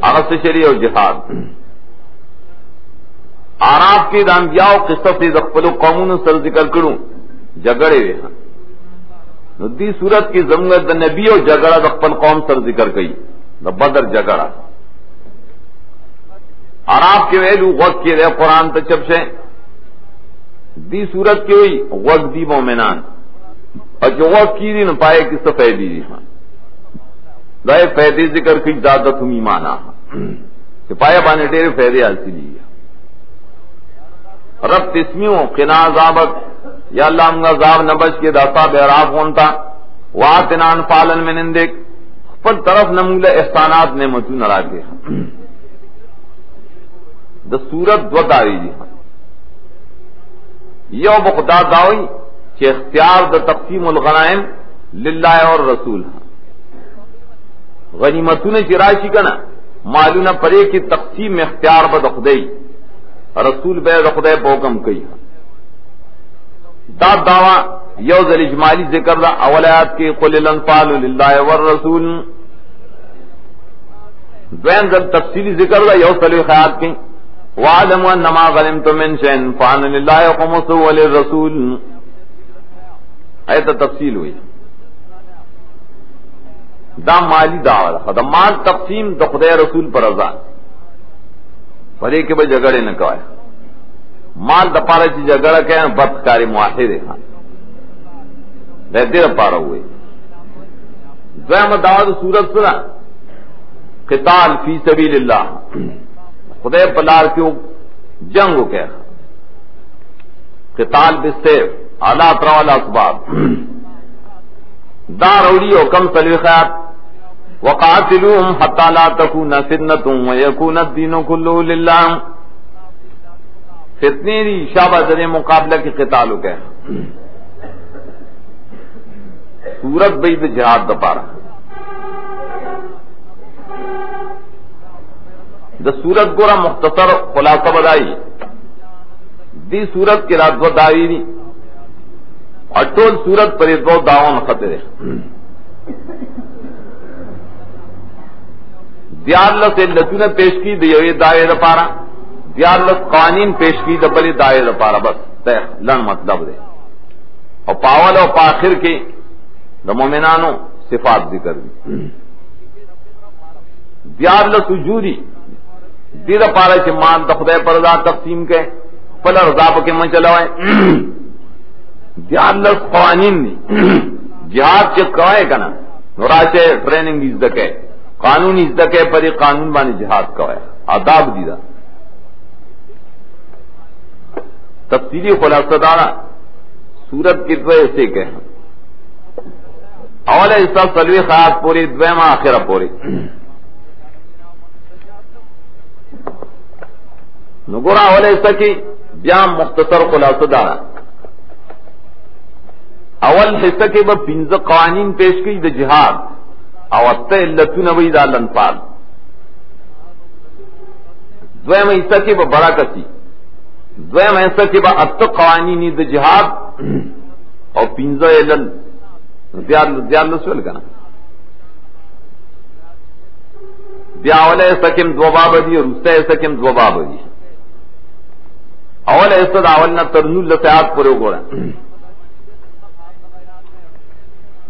اگر سے شعری اور جہاد آراف کے دانبیاء قصہ سے زقبل قومون سر ذکر کروں جگڑے ہوئے ہیں نو دی صورت کی ضمنت نبی اور جگڑا زقبل قوم سر ذکر کئی دا بدر جگڑا آراف کے ویلو وقت کے رہے قرآن تچب سے دی صورت کی ہوئی وقت دی مومنان اور جو وقت کی دی نو پائے کس سے فیدی دی دائے فیدی ذکر کی زیادہ تم ایمانا کہ پائے بانے ڈیرے فیدی حاصل لی رب تسمیوں قنا عذابت یا اللہ ہم عذاب نبج کے داسا بیراف ہونتا واتنان فالن من اندک پر طرف نمول احسانات نعمتوں نرا کے دا صورت دو داری جی یو بخدا داوی کہ اختیار دا تقسیم الغنائم للہ اور رسول غنیمتوں نے چرائشی کنا معلوم پرے کی تقسیم میں اختیار بدخدئی رسول بے رخدے بوکم کئی دا دعوی یوز الاجمالی ذکر دا اولیات کی قل الانفال للہ والرسول دوین ذل تفصیلی ذکر دا یوز صلی خیات کی وعلموا انما غنمتم من شیء فان للہ خمسہ وللرسول ایت تفصیل ہوئی دا مالی دعوی دا مال تقسیم دا خدای رسول پر رضا پرے کے بھائی جگڑے نہ کوائے مال دا پارا چی جگڑا کہے بدکاری معاہد ہے دیر پارا ہوئے دویم دعوت صورت سنا قتال فی سبیل اللہ خدای پلار کیوں جنگ کہہ قتال بالسیف اعلی ترول اسباب دار اولی و کم سلیخات وقاتلوهم حتى لا تكون فتنة ويكون الدين كله لله فتنی دی شابہ ذریعہ مقابلہ کی قتال ہو گئے سورت بید جہاد دا پارا دا سورت گورا مختصر خلاصہ بدائی دی سورت کی رات و داوی دی اور ٹول سورت پر دو داون خطر ہے دیارلس علتوں نے پیش کی دیوی دائے دا پارا دیارلس قوانین پیش کی دبلی دائے دا پارا بس تے لن مطلب دے اور پاول اور پاخر کے دا مومنانو صفات ذکر دی دیارلس وجودی دی دا پارا چھ مان دا خدای پر رضا تقسیم کے پل رضا پکے من چلوائے دیارلس قوانین دی جہاد چھ کوائے کنا نوراچے ٹریننگ دیز دکے قانون اس دکے پر یہ قانون بانی جہاد کا ہے آداب دیدہ تفصیلی خلاصہ دارا سورت کی دوے سے کہ اول حصہ سلوی خیات پوری دویم آخرہ پوری نگورا اول حصہ کی بیام مختصر خلاصہ دارا اول حصہ کی وہ پنز قوانین پیش کی دا جہاد اوسط علتون وی دا لنفال دویم حصہ کی با بڑا کسی دویم حصہ کی با ات قوانینی دا جہاد اور پینزو علل زیاد لسول کنا بیا اول حصہ کم دو باب دی اور اس حصہ کم دو باب دی اول حصہ دا اولنا ترنول لسیات پورے گوڑا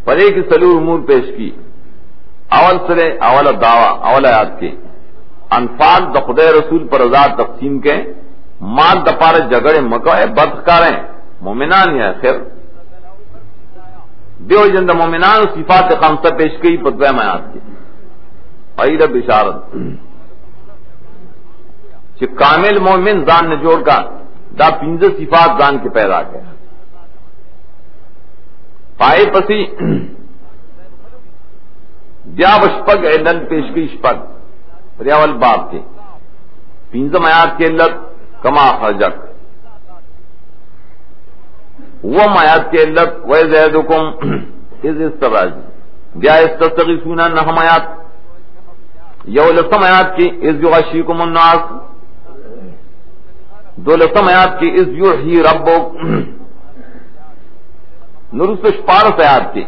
پر ایک سلو امور پیش کی اول سرے اول دعوی اول آیات کے انفال دا خدای رسول پر رضا تقسیم کے مال دا پار جگڑے مکوئے بدکاریں مومنان یا خیر دیو جن دا مومنان صفات خمسہ پیش کی پدویم آیات کی عید بشارت چھ کامل مومن زان نے جوڑ کا دا پینز صفات زان کے پیدا کیا پائے پسی بیا بشپگ علل پیش کی شپگ ریاول باب کے پینزم آیات کے علت کما خرجک وہ آیات کے علت وَيَزِيدُكُمْ إِذِ اسْتَرَاجِ بیا استغیثون نحم آیات یولسم آیات کی اذ یغشیکم الناس، دولسم آیات کی اذ یحیی ربک، نرس شپارس آیات کی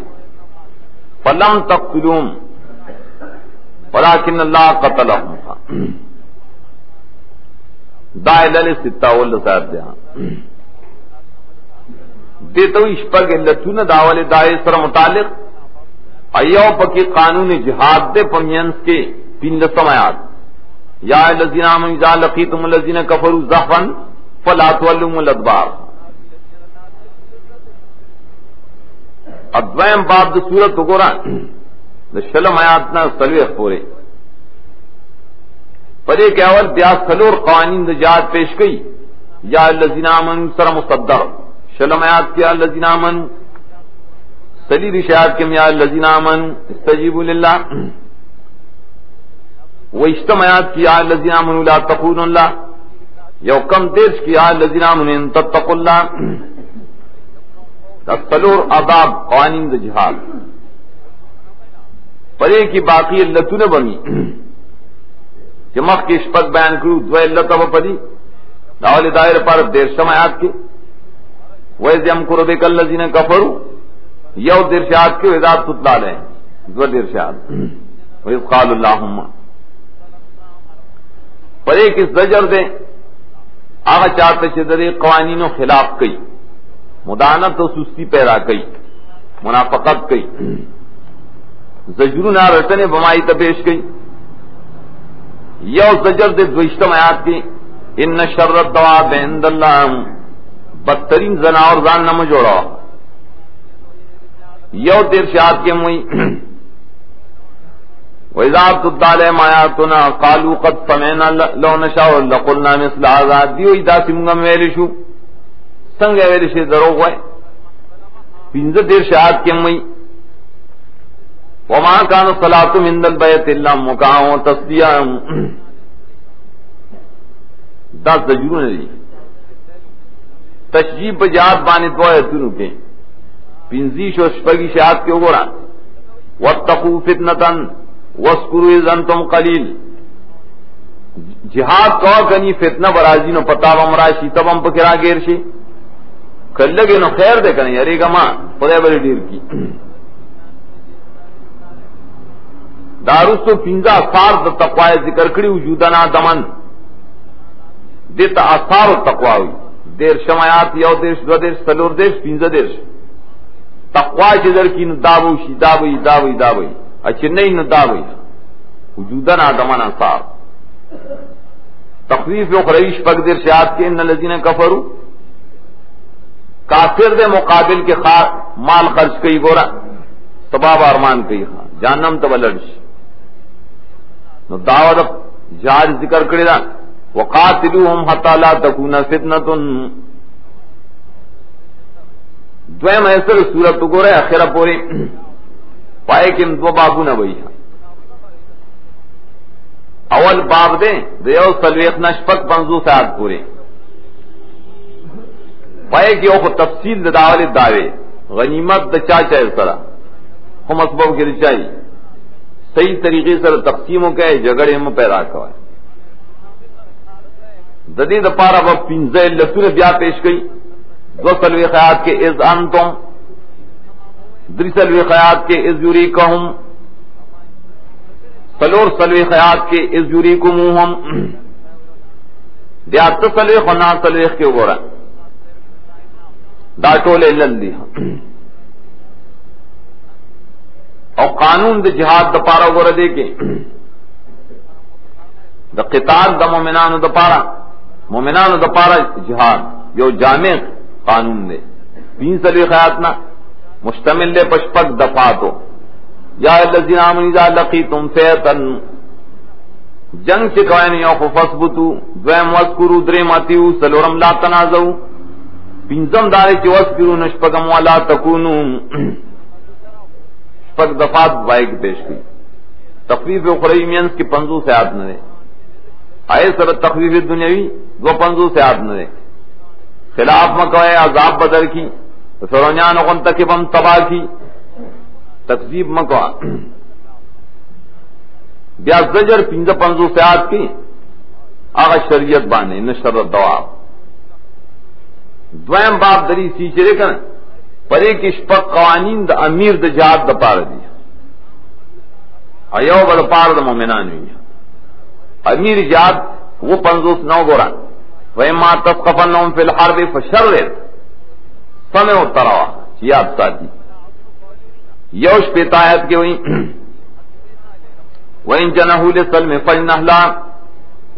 فلم تقتلوہم ولکن اللہ قتلہم، دائلل ستہ واللسات دیا دیتو اشپگ اللتون داول دائے سر متعلق ایو پکی قانون جہاد دے پمینس کے تین لسمایات، یا الذین آمنوا اذا لقیتم الذین کفروا زحفا فلا تولوهم الادبار. ادویم باب د سورت وګورا د شلم آیات نا سلوخ پورے پدې کې اول بیا سلور قوانین د جهاد پیش کړي، یا الذین آمنوا سر مصدر شلم آیات کی الذین آمنوا، سلی رشاد کے یا الذین آمنوا استجیبوا للہ، و اجتماعات کی یا الذین آمنوا لا تخونوا اللہ، یو کم دیش کی یا الذین آمنوا ان تتقوا اللہ. سلور آداب قوانین د جہاد پرے کی باقی علتوں بنی کہ مخ کی شپت بیان کرو دو علت اب پڑی داول دائر پر دیر سمایات کے ویسے ہم کرو دیکھ الذین کفروا یو درشاد کے وزاد تطلع لیں دو درشاد ویس قال اللہم پر ایک اس زجر دیں آغا چاہتے شدر قوانین و خلاف کئی، مدانت و سستی پیدا کئی، منافقت کئی، زجرنا رٹنے بمائی تپیش کئی. یو زجر دے دوشتم آیات کی ان شر الدواب عند اللہ، بدترین زناور زان نہ جوڑا. یو دیر شاد کے موئی وَإِذَا تُتْلَىٰ عَلَيْهِمْ آيَاتُنَا قَالُوا قَدْ سَمِعْنَا لَوْ نَشَاءُ لَقُلْنَا مِثْلَ هَٰذَا، دیو داسی منگا ویلی شو سنگ ویلی شی دروغ وے. پنځه دیر شاد کے موئی وَمَا كَانَ الصَّلَاةُ مِنَ الْبَيْتِ إِلَّا مُكَاءً وَتَصْدِيًّا، دا زجرون دی تشجیب بجات بانی دوائے تنو کے پنزیش و شپگی شہاد کے اوگورا وَاتَّقُوا فِتْنَةً وَاسْكُرُوا إِذْ أَنْتُمْ قَلِيلٌ. جہاد کو کنی فتنہ برازی نو پتا بمراشی تب ہم پکرا گیر شی کر لگے نو خیر دے کنی ارے گا ماں خدای بری دیر کی دارستو پنزا اثار دا تقوی ذکر کری وجودنا دمن دیتا اثار تقوی ہوئی دیر شمایات یو دیش دو دیش سلور دیش پنزا دیش تقوی چی در کی نو دابوشی دابوی اچھے نہیں نو دابوی وجودنا دمن اثار. تخفیف اخروی شپگ دیر شہاد کے ان الذین کفروا، کافر دے مقابل کے مال خرچ کئی گورا سباب ارمان کئی خواہ جہنم تب لڑش نو دعوت جہاد ذکر کرے دا وقاتلوہم حتی لا تکون فتنۃ. دویم ایسر صورت کو رہے اخیرہ پوری پائے کہ دو بابو نہ بھئی اول باب دیں دیو سلویخ نشپک پنزو سیاد پورے پائے کہ اوہ تفصیل داول دعوے غنیمت دا چاچا سرا ہم اسباب کے رچائی صحیح طریقے سے تقسیموں کے جگڑے میں پیدا کوائے ددی دا پارا با پنزہ لسون بیا پیش گئی دو سلوی خیات کے از انتم دری سلوی خیات کے از یوریکہم سلور سلوی خیات کے از یوریکموہم دیات سلوی خنا سلوی کے گورا داٹولے للی اور قانون دا جہاد دا پارا گورا دے کے دا قتال دا مومنان دا پارا مومنان دا پارا جہاد یو جامع قانون دے تین سلوی خیاتنا مشتمل دے پشپک دفاتو یا الذین آمنوا اذا لقیتم فئۃ جنگ سے کوئن یو فثبتو دویم وذکروا دریم اتیو سلورم لا تنازعوا پنزم دارے چی وذکروا نشپکم ولا تکونوا شپک دفات بائک پیش کی تخفیف اخروی مینس کی 50 سے آت نہ دے آئے سر تخفیف دنیاوی 250 سے آت نہ دے خلاف مکوئے عذاب بدر کی فرونیان غن تکبم تباہ کی تکذیب مکوا بیا زجر 55 سیات کی آغا شریعت بانے نشر الدواب دویم باب دری سی چرے کنا پر ایک اشپق قوانین دا امیر دا جہاد دا پار دی ایو با دا پار دا مومنان ہوئی امیر جہاد وہ 59 گوران وَإِمَّا تَثْقَفَنَّهُمْ فِي الْحَرْبِ فَشَرِّدْ سمع و تروا یاد ساتھی یوش پیتا آیت کے ہوئی وَإِن جَنَحُوا لِلسَّلْمِ فَجْنَحْ لَهُ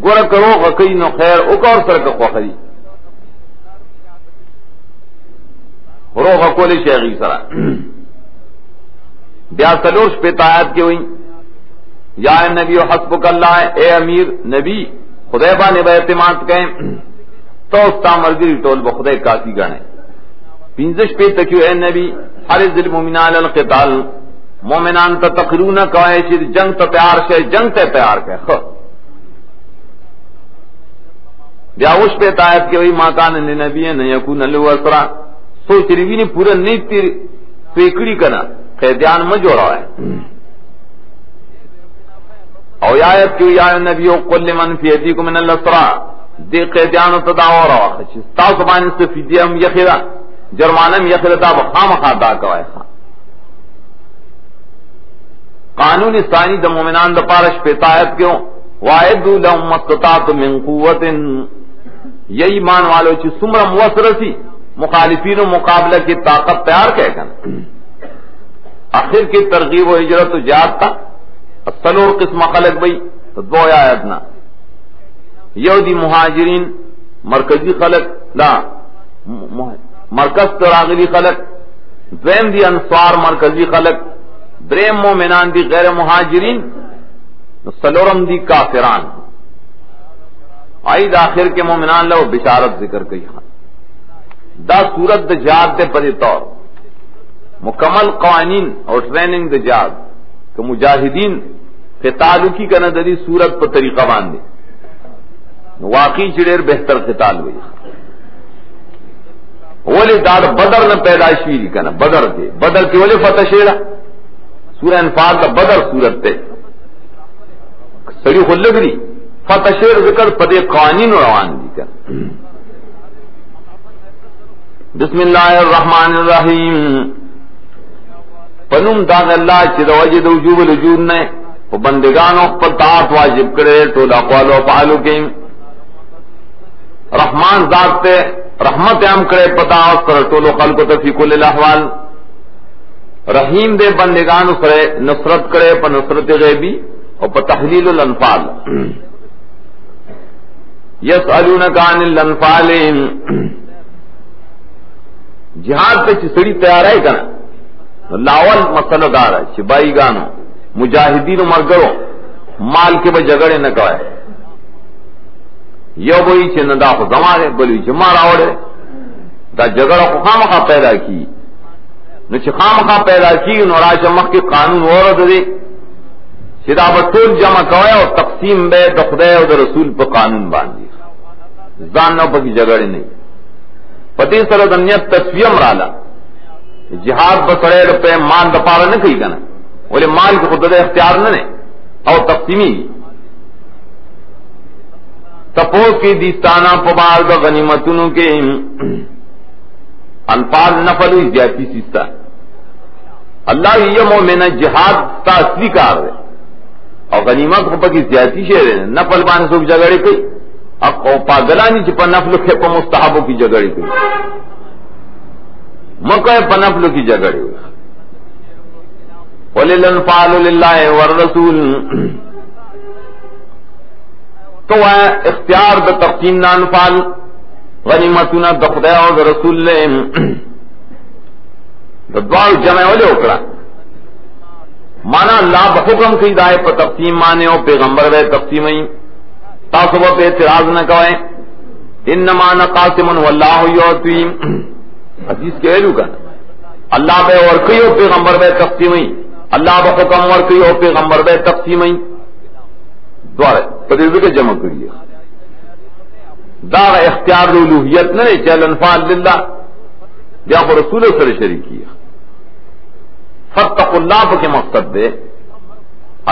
گورا کرو غقی نو خیر اکا اور سرک خوخری رو غقول شیخی سرا بیا سلوش پیتا آیت کے ہوئی یا نبی حسبک اللہ اے امیر نبی خدای بانے با اعتماد کہیں تو استا مرگری ٹول بخدای کافی گانے پینزش پہ تکیو اے نبی حرز المومنان القتال مومنان تا تقرون کوئے چید جنگ تا تیار شے جنگ تا تیار کہے خود بیاوش پہ تایت کے وہی ماکان نبی نہ یکون لہو اسرا سوچ ریوی نے پورا نہیں تیر فیکڑی کنا قیدیان میں جوڑا ہے او آیت کی یا نبی قل لمن فی ایدیکم من الاسرا دی قیدیان تداور روا خچ تاسو باندې سے فدیہ یخرا جرمانم یخرا دا بخام خاطا کوي قانون ثانی د مومنان د پارش پیتایت کیوں واعد لهم مستطاعت من قوت یہ ایمان والو چ سمر موثرسی مخالفین و مقابلہ کی طاقت تیار کہہ کن آخر کی ترغیب و ہجرت و جہاد تا سلور قسم خلق بئی تو دو آیتنا یہودی مہاجرین مرکزی خلق لا مرکز تراغلی خلق دویم دی انصار مرکزی خلق دریم مومنان دی غیر مہاجرین سلورم دی کافران آئید آخر کے مومنان لو بشارت ذکر کئی دا صورت دا جہاد دے پر طور مکمل قوانین اور ٹریننگ دا جہاد کہ مجاہدین قتال کی کنا دری صورت پر طریقہ باندھے واقعی چڑیر بہتر قتال ہوئی ولی دار بدر نہ پیدائشی کنا بدر دے بدر کے ولی فتح شیرہ سورہ انفال دا بدر صورت تے سڑی خلق دی فتح شیر ذکر پدے قوانین روان دی کر بسم اللہ الرحمن الرحیم پنم داغ اللہ چی دا وجد وجوب الوجود نے وہ بندگانوں پر طاعت واجب کرے تولا قوالو فعلو کیم رحمان ذات تے رحمت عام کرے پتا اس پر تولو خلق تفی کل الاحوال رحیم دے بندگانوں پر نصرت کرے پر نصرت غیبی اور پر تحلیل الانفال یسألونک عن الانفال جہاد تے چسڑی تیار ہے کنا لاول مسئلہ دار ہے شبائی گانو مجاہدین و مرگرو مال کے با جگڑے نہ کوئے یو بوئی چھے ندا خو زمارے بلوی چھے مار آوڑے دا جگڑا خو خامخواہ پیدا کی نو چھے خامخواہ پیدا کی نو راش مخ کے قانون ورد دے چھے دا با طول جمع کوئے اور تقسیم بے دا خدای و دا رسول پا قانون باندی زان نو پا کی جگڑے نہیں پتی سر دنیت تصویم رالا جہاد بسرے روپے مال دپارا نہ کئی کنا بولے مال کو خود اختیار نہ نے او تقسیمی تپوس کی دیستانہ پبار دا غنیمتنوں کے انفال نفل ہوئی زیادتی سیستا اللہ یہ مومنہ جہاد تا اصلی کار ہے اور غنیمت کو پکی زیادتی شہر ہے نفل بانے سوک جگڑے کئی اب پاگلانی چپا نفل کے پا مستحبوں کی جگڑے کئی مکہ پنفل کی جگڑے ہوئی وَلِلْأَنْفَالُ لِلَّهِ وَالرَّسُولِ تو اختیار دا تقسیم دا انفال غنیمتنا دا خدای اور دا رسول لے دا دوار جمع والے اکڑا مانا اللہ بحکم کی دائے پر تقسیم مانے اور پیغمبر بے تقسیمیں تاثبہ پہ اعتراض نہ کوئے انما نقاسم واللہ یعطی حدیث کے ایلو کا اللہ بے اور کئی ہو پیغمبر بے تقسیمیں اللہ بحکم اور کئی ہو پیغمبر بے تقسیمیں دوارے پدیدو کے جمع کریے دار اختیار الوحیت نہ چل انفال للہ یا کو رسول سر شریکی فتق اللہ کے مقصد دے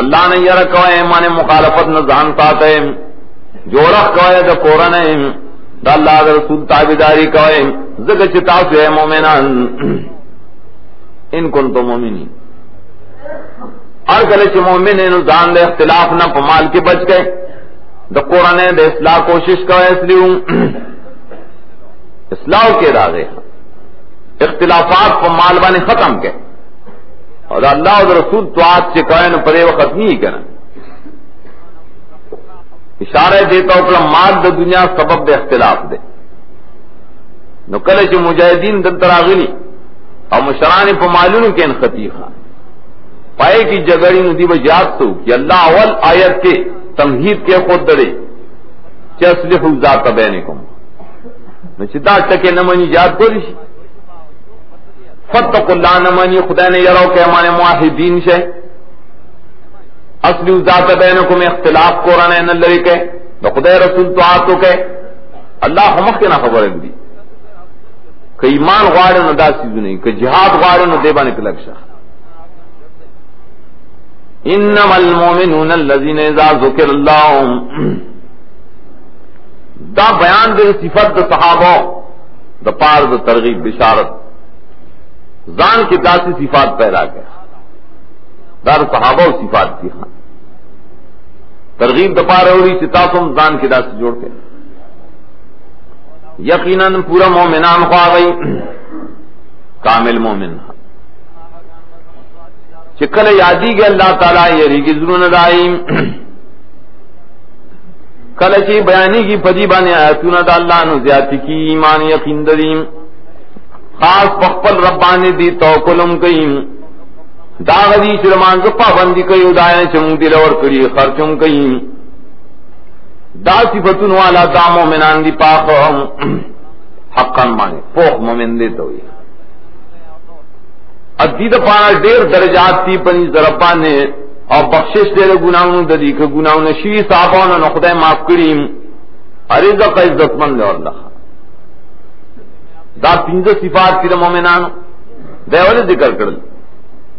اللہ نے یرا کوئے مانے مخالفت نہ جان پاتے جوڑا کوئے دا قرآن دا اللہ دا رسول تابعداری کوئے زکر چتا سے مومنان ان کنتم مومنین اور کلے چ مومن نو جان دے اختلاف نہ پمال کے بچ گئے دا قرآن دے اصلاح کوشش کوئے اس لیے اصلاح کے راغے اختلافات پمال بانے ختم کے اور اللہ اور رسول تو آج سے کوئے نو پرے وقت نہیں کرنا اشارہ دیتا ہوں کہ مال دا دنیا سبب دے اختلاف دے نو کلے چ مجاہدین دل تراغلی اور مشران پمالون کے ان خطیخہ پائے کی جگڑی ندی بجات تو کہ اللہ اول آیت کے تمہید کے خود درے چسلح ذات بینکم نچتا تکے نمانی جات کو رشی فتق اللہ نمانی خدا نے یرو کہ ہمارے معاہدین شے اصلی ذات بینکم اختلاف قرآن ہے نلری کے تو خدا رسول تو آتو کے اللہ ہمک کے نہ خبر دی کہ ایمان غارن نہ دا سیزو نہیں کہ جہاد غارن نہ دیبانے کے لگشا انما المؤمنون الذين اذا ذکر اللہ دا بیان دے صفت دا صحابہ دا پار دا ترغیب بشارت زان کی داسی صفات پیدا گیا دار صحابہ و صفات کی خان ترغیب دا پار اوری چتاسم زان کی داسی جوڑ کے یقیناً پورا مومنان خواہ گئی کامل مومن چکل یادی کے اللہ تعالیٰ یری کی ضرور دائم کل چی بیانی کی پدی بانے آیتون دا اللہ نو زیادی کی ایمان یقین دریم خاص پخپل ربانی دی توکلم کئیم دا غدی چرمان زفا بندی کئی ادائیں چمون دلور کری خرچم کئیم دا صفتون والا دا مومنان دی پاک حقا مانے پوخ مومن دیتا ہوئی ادید پانا دیر درجات تی پنی ضربان نے اور بخشش دے گناہوں ددی کہ گناہوں نے شی صحابوں نے خدای معاف کریم ارزق عزت مند اور اللہ دا پنجہ صفات کی مومنان دے والے ذکر کر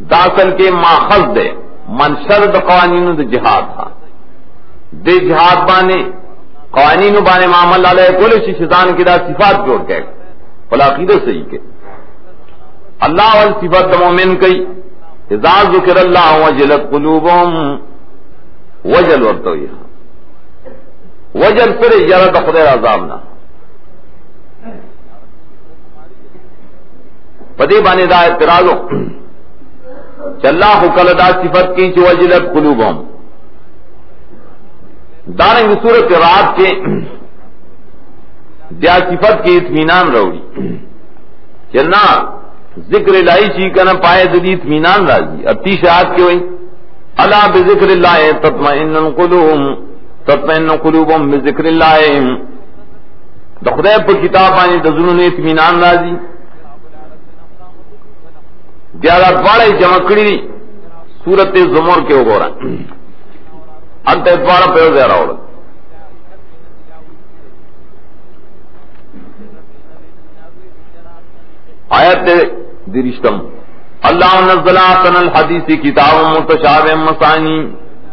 دا اصل کے ماخذ دے منشر دا قوانین دا جہاد تھا دے جہاد بانے قوانین بانے معامل علیہ کل شیشدان کی دا صفات جوڑ کے فلاقیدہ صحیح کے اللہ وال صفات دا مومن کئی اذا ذکر اللہ وجلت قلوبهم وجل ورتوی وجل پر یرد خدای عذابنا پدی بانے دا اعتراضو چلا خکل دا صفت کی چو وجلت قلوبهم دارنگ صورت رات کے دیا صفت کی اطمینان روڑی چلنا ذکر الہی چی کنا پائے ددی اطمینان راضی اب تیس آیات کی ہوئی الا بذکر اللہ تطمئن قلوبهم بذکر اللہ دا خدای پر کتاب آنی دا ظنون اطمینان راضی دیارات بارہ جمع کری دی سورت زمر کے ہو رہا انت اتوارا پیو زیرہ ہو رہا آیت درشتم اللہ نزل احسن الحدیث کتاب متشابہ مثانی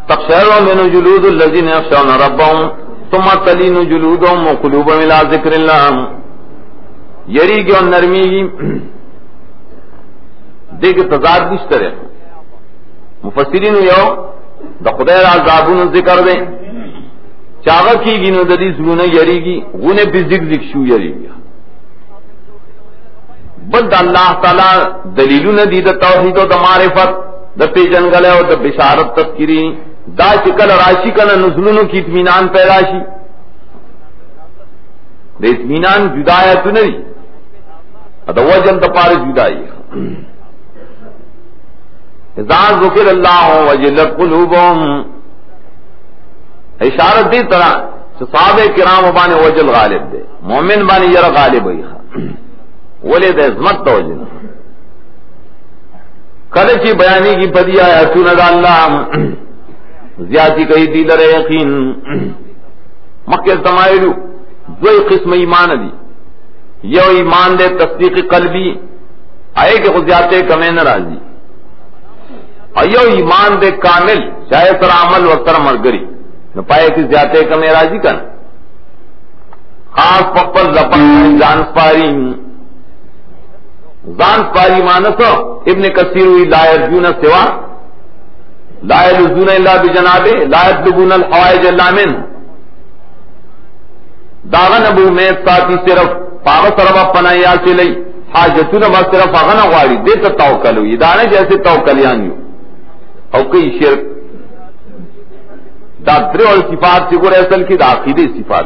تقشعر منه جلود الذین یخشون ربهم ثم تلین جلودهم وقلوبهم الى ذکر اللہ یری کی اور نرمی کی دیکھ تضاد نشتر ہے مفسرین یو دا خدای عذابون ذکر دیں چاغه کی گینو د دې زونه یریږي غونه به زگ زگ شو یریږي بل د الله تعالی دلیلونه دي د توحید او د معرفت د پیژنګل او د بشارت تذکری دا چکل راشی کنه نزلونو کی اطمینان پیدا شي د اطمینان جدایت نه دي دا وجن د پاره جدای اذا ذکر اللہ وجلت قلوبهم اشارت دی طرح صحابہ کرام بانے وجل غالب دے مومن بانے یرا غالب ہوئی ولی دے عظمت توجہ کلچی بیانی کی پدی آیاتون دا اللہ زیادی کئی دیلر یقین مکہ زمائلو دوئی قسم ایمان دی یو ایمان دے تصدیق قلبی آئے کہ خود زیادتے کمیں نرازی ایو ایمان دے کامل چاہے سر عمل و سر مرگری نہ پائے کہ زیادہ کا میراجی کن خاص پپل زپن جان سپاری مانسو ابن کثیر ہوئی لا یرجون سوا لا یلزون الا بجنابه لا یطلبون الحوائج الا منه داغن ابو میں ساتھی صرف پاغ سربا پنایا چلی حاجتون با صرف اغن غاری دیتا توکل ہوئی دانے جیسے توکلیانی او کئی شرک دا درے اور صفات سے گو اصل کی دا عقیدی صفات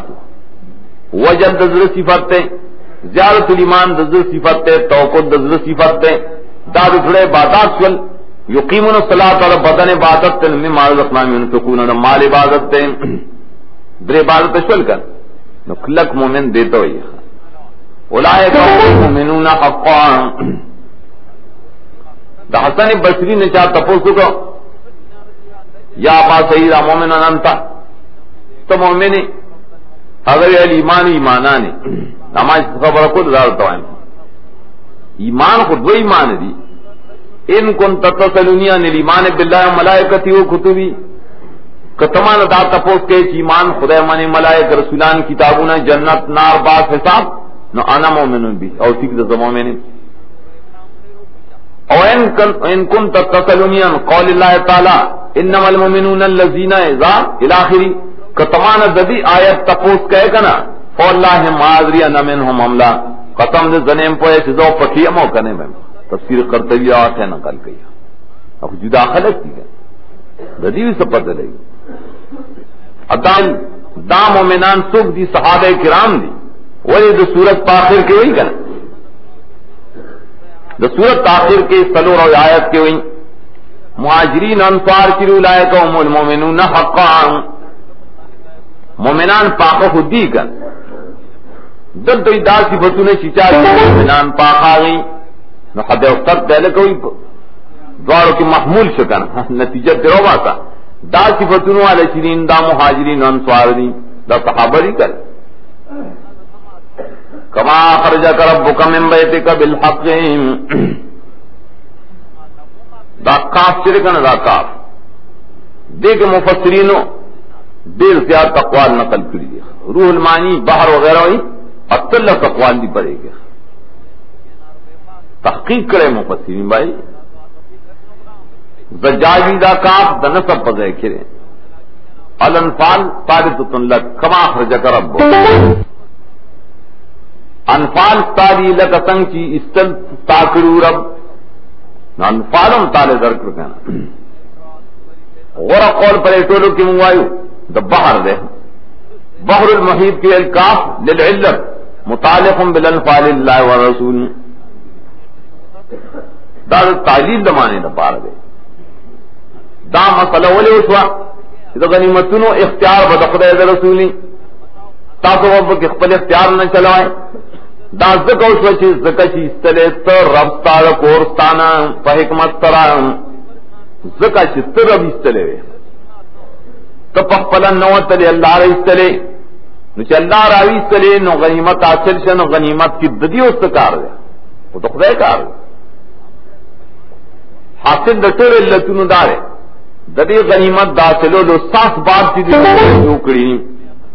وجد دزر صفت تے زیارت الایمان دزر صفت تے توقع دزر صفت تے دا دزرے عبادات شل یقیمون الصلاة علی بدن عبادت تے نمی مال رقنام ينفقون مال عبادت تے در عبادت شل کر نکلک مومن دیتا ہوئی اولئک المؤمنون حقا دا حسن بصری نے چاہ تپوسو کو یا با سیدہ مومن انتا تو مومنی اگر ایمان ایمانانی نماز خبر خود دارتا ہے ایمان خود دو ایمان دی ان کن تتصلونی ان ایمان باللہ و ملائکتی و کتبی کتمان دا تپوس کے ایمان خدا من ملائک رسولان کتابون جنت نار باس حساب نو انا مومنون بھی او سکھ دا مومن او ان کن تتصلونی ان قول اللہ تعالی انما المؤمنون الذین اذا الاخری کتمان ددی آیت تپوس کہے کنا فواللہ معاذری انا منہم عملہ قسم دے زنیم پوئے چیزو پکی امو کنے میں تفسیر کرتوی آت ہے نقل کیا اب جدا خلق کی گئے ددی بھی سپت لگی اتان دا مومنان سکھ دی صحابہ کرام دی ولی دا صورت تاخر کے ہوئی کنا دا صورت تاخر کے سلور و آیت کے ہوئی مہاجرین انصار کی اولئک هم المؤمنون حقا مومنان پاک خودی کن دل تو دا صفتوں نے چچا مومنان پاک آگئی نو حد اختر دہلے کوئی دواروں کی محمول شکن نتیجہ درو باتا دا صفتوں والے چنین دا مہاجرین انصار دی دا صحابہ دی کر کما خرجک ربک من بیتک بالحق دا کاف چرکن دا کاف دیکھ مفسرینوں دیر زیادہ اقوال نقل کری دی روح المانی بحر وغیرہ ہوئی اطلق اقوال دی پڑے گا تحقیق کرے مفسرین بھائی زجاجی دا کاف دا نصب پزے کرے الانفال طارثۃ لک کما خرجک ربک انفال تاری لک سنگ چی استل تاکرو رب انفالم تالے ذکر کنا غور قول پر ایٹولو کی منگوائیو دا بحر دے بحر المحیط کی الکاف للعلت متعلق بالانفال اللہ ورسول دا تعلیل دمانے دا پار دے دا مسئلہ ولی اسوا دا غنیمتنو اختیار بدخد اید رسولی تاسو وقت اخبر اختیار نہ چلوائے دا زکا اسوا چیز زکا چیز تلے تر رب ستار کورستانا پا حکمت تران زکا چیز تر رب استلے وے تو پخپلا نو تلے اللہ را استلے نو چا اللہ را استلے نو غنیمت حاصل شا نو غنیمت کی ددی استکار دے وہ تو خدای کار دے حاصل دٹور اللتونو دارے ددی غنیمت داخلو لو ساس باب چیز جو کری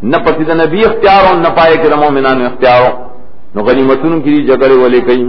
نہ پسی دا نبی اختیاروں نہ پائے کہ مومنان اختیاروں نو غنیمتون کی جگڑے والے کئی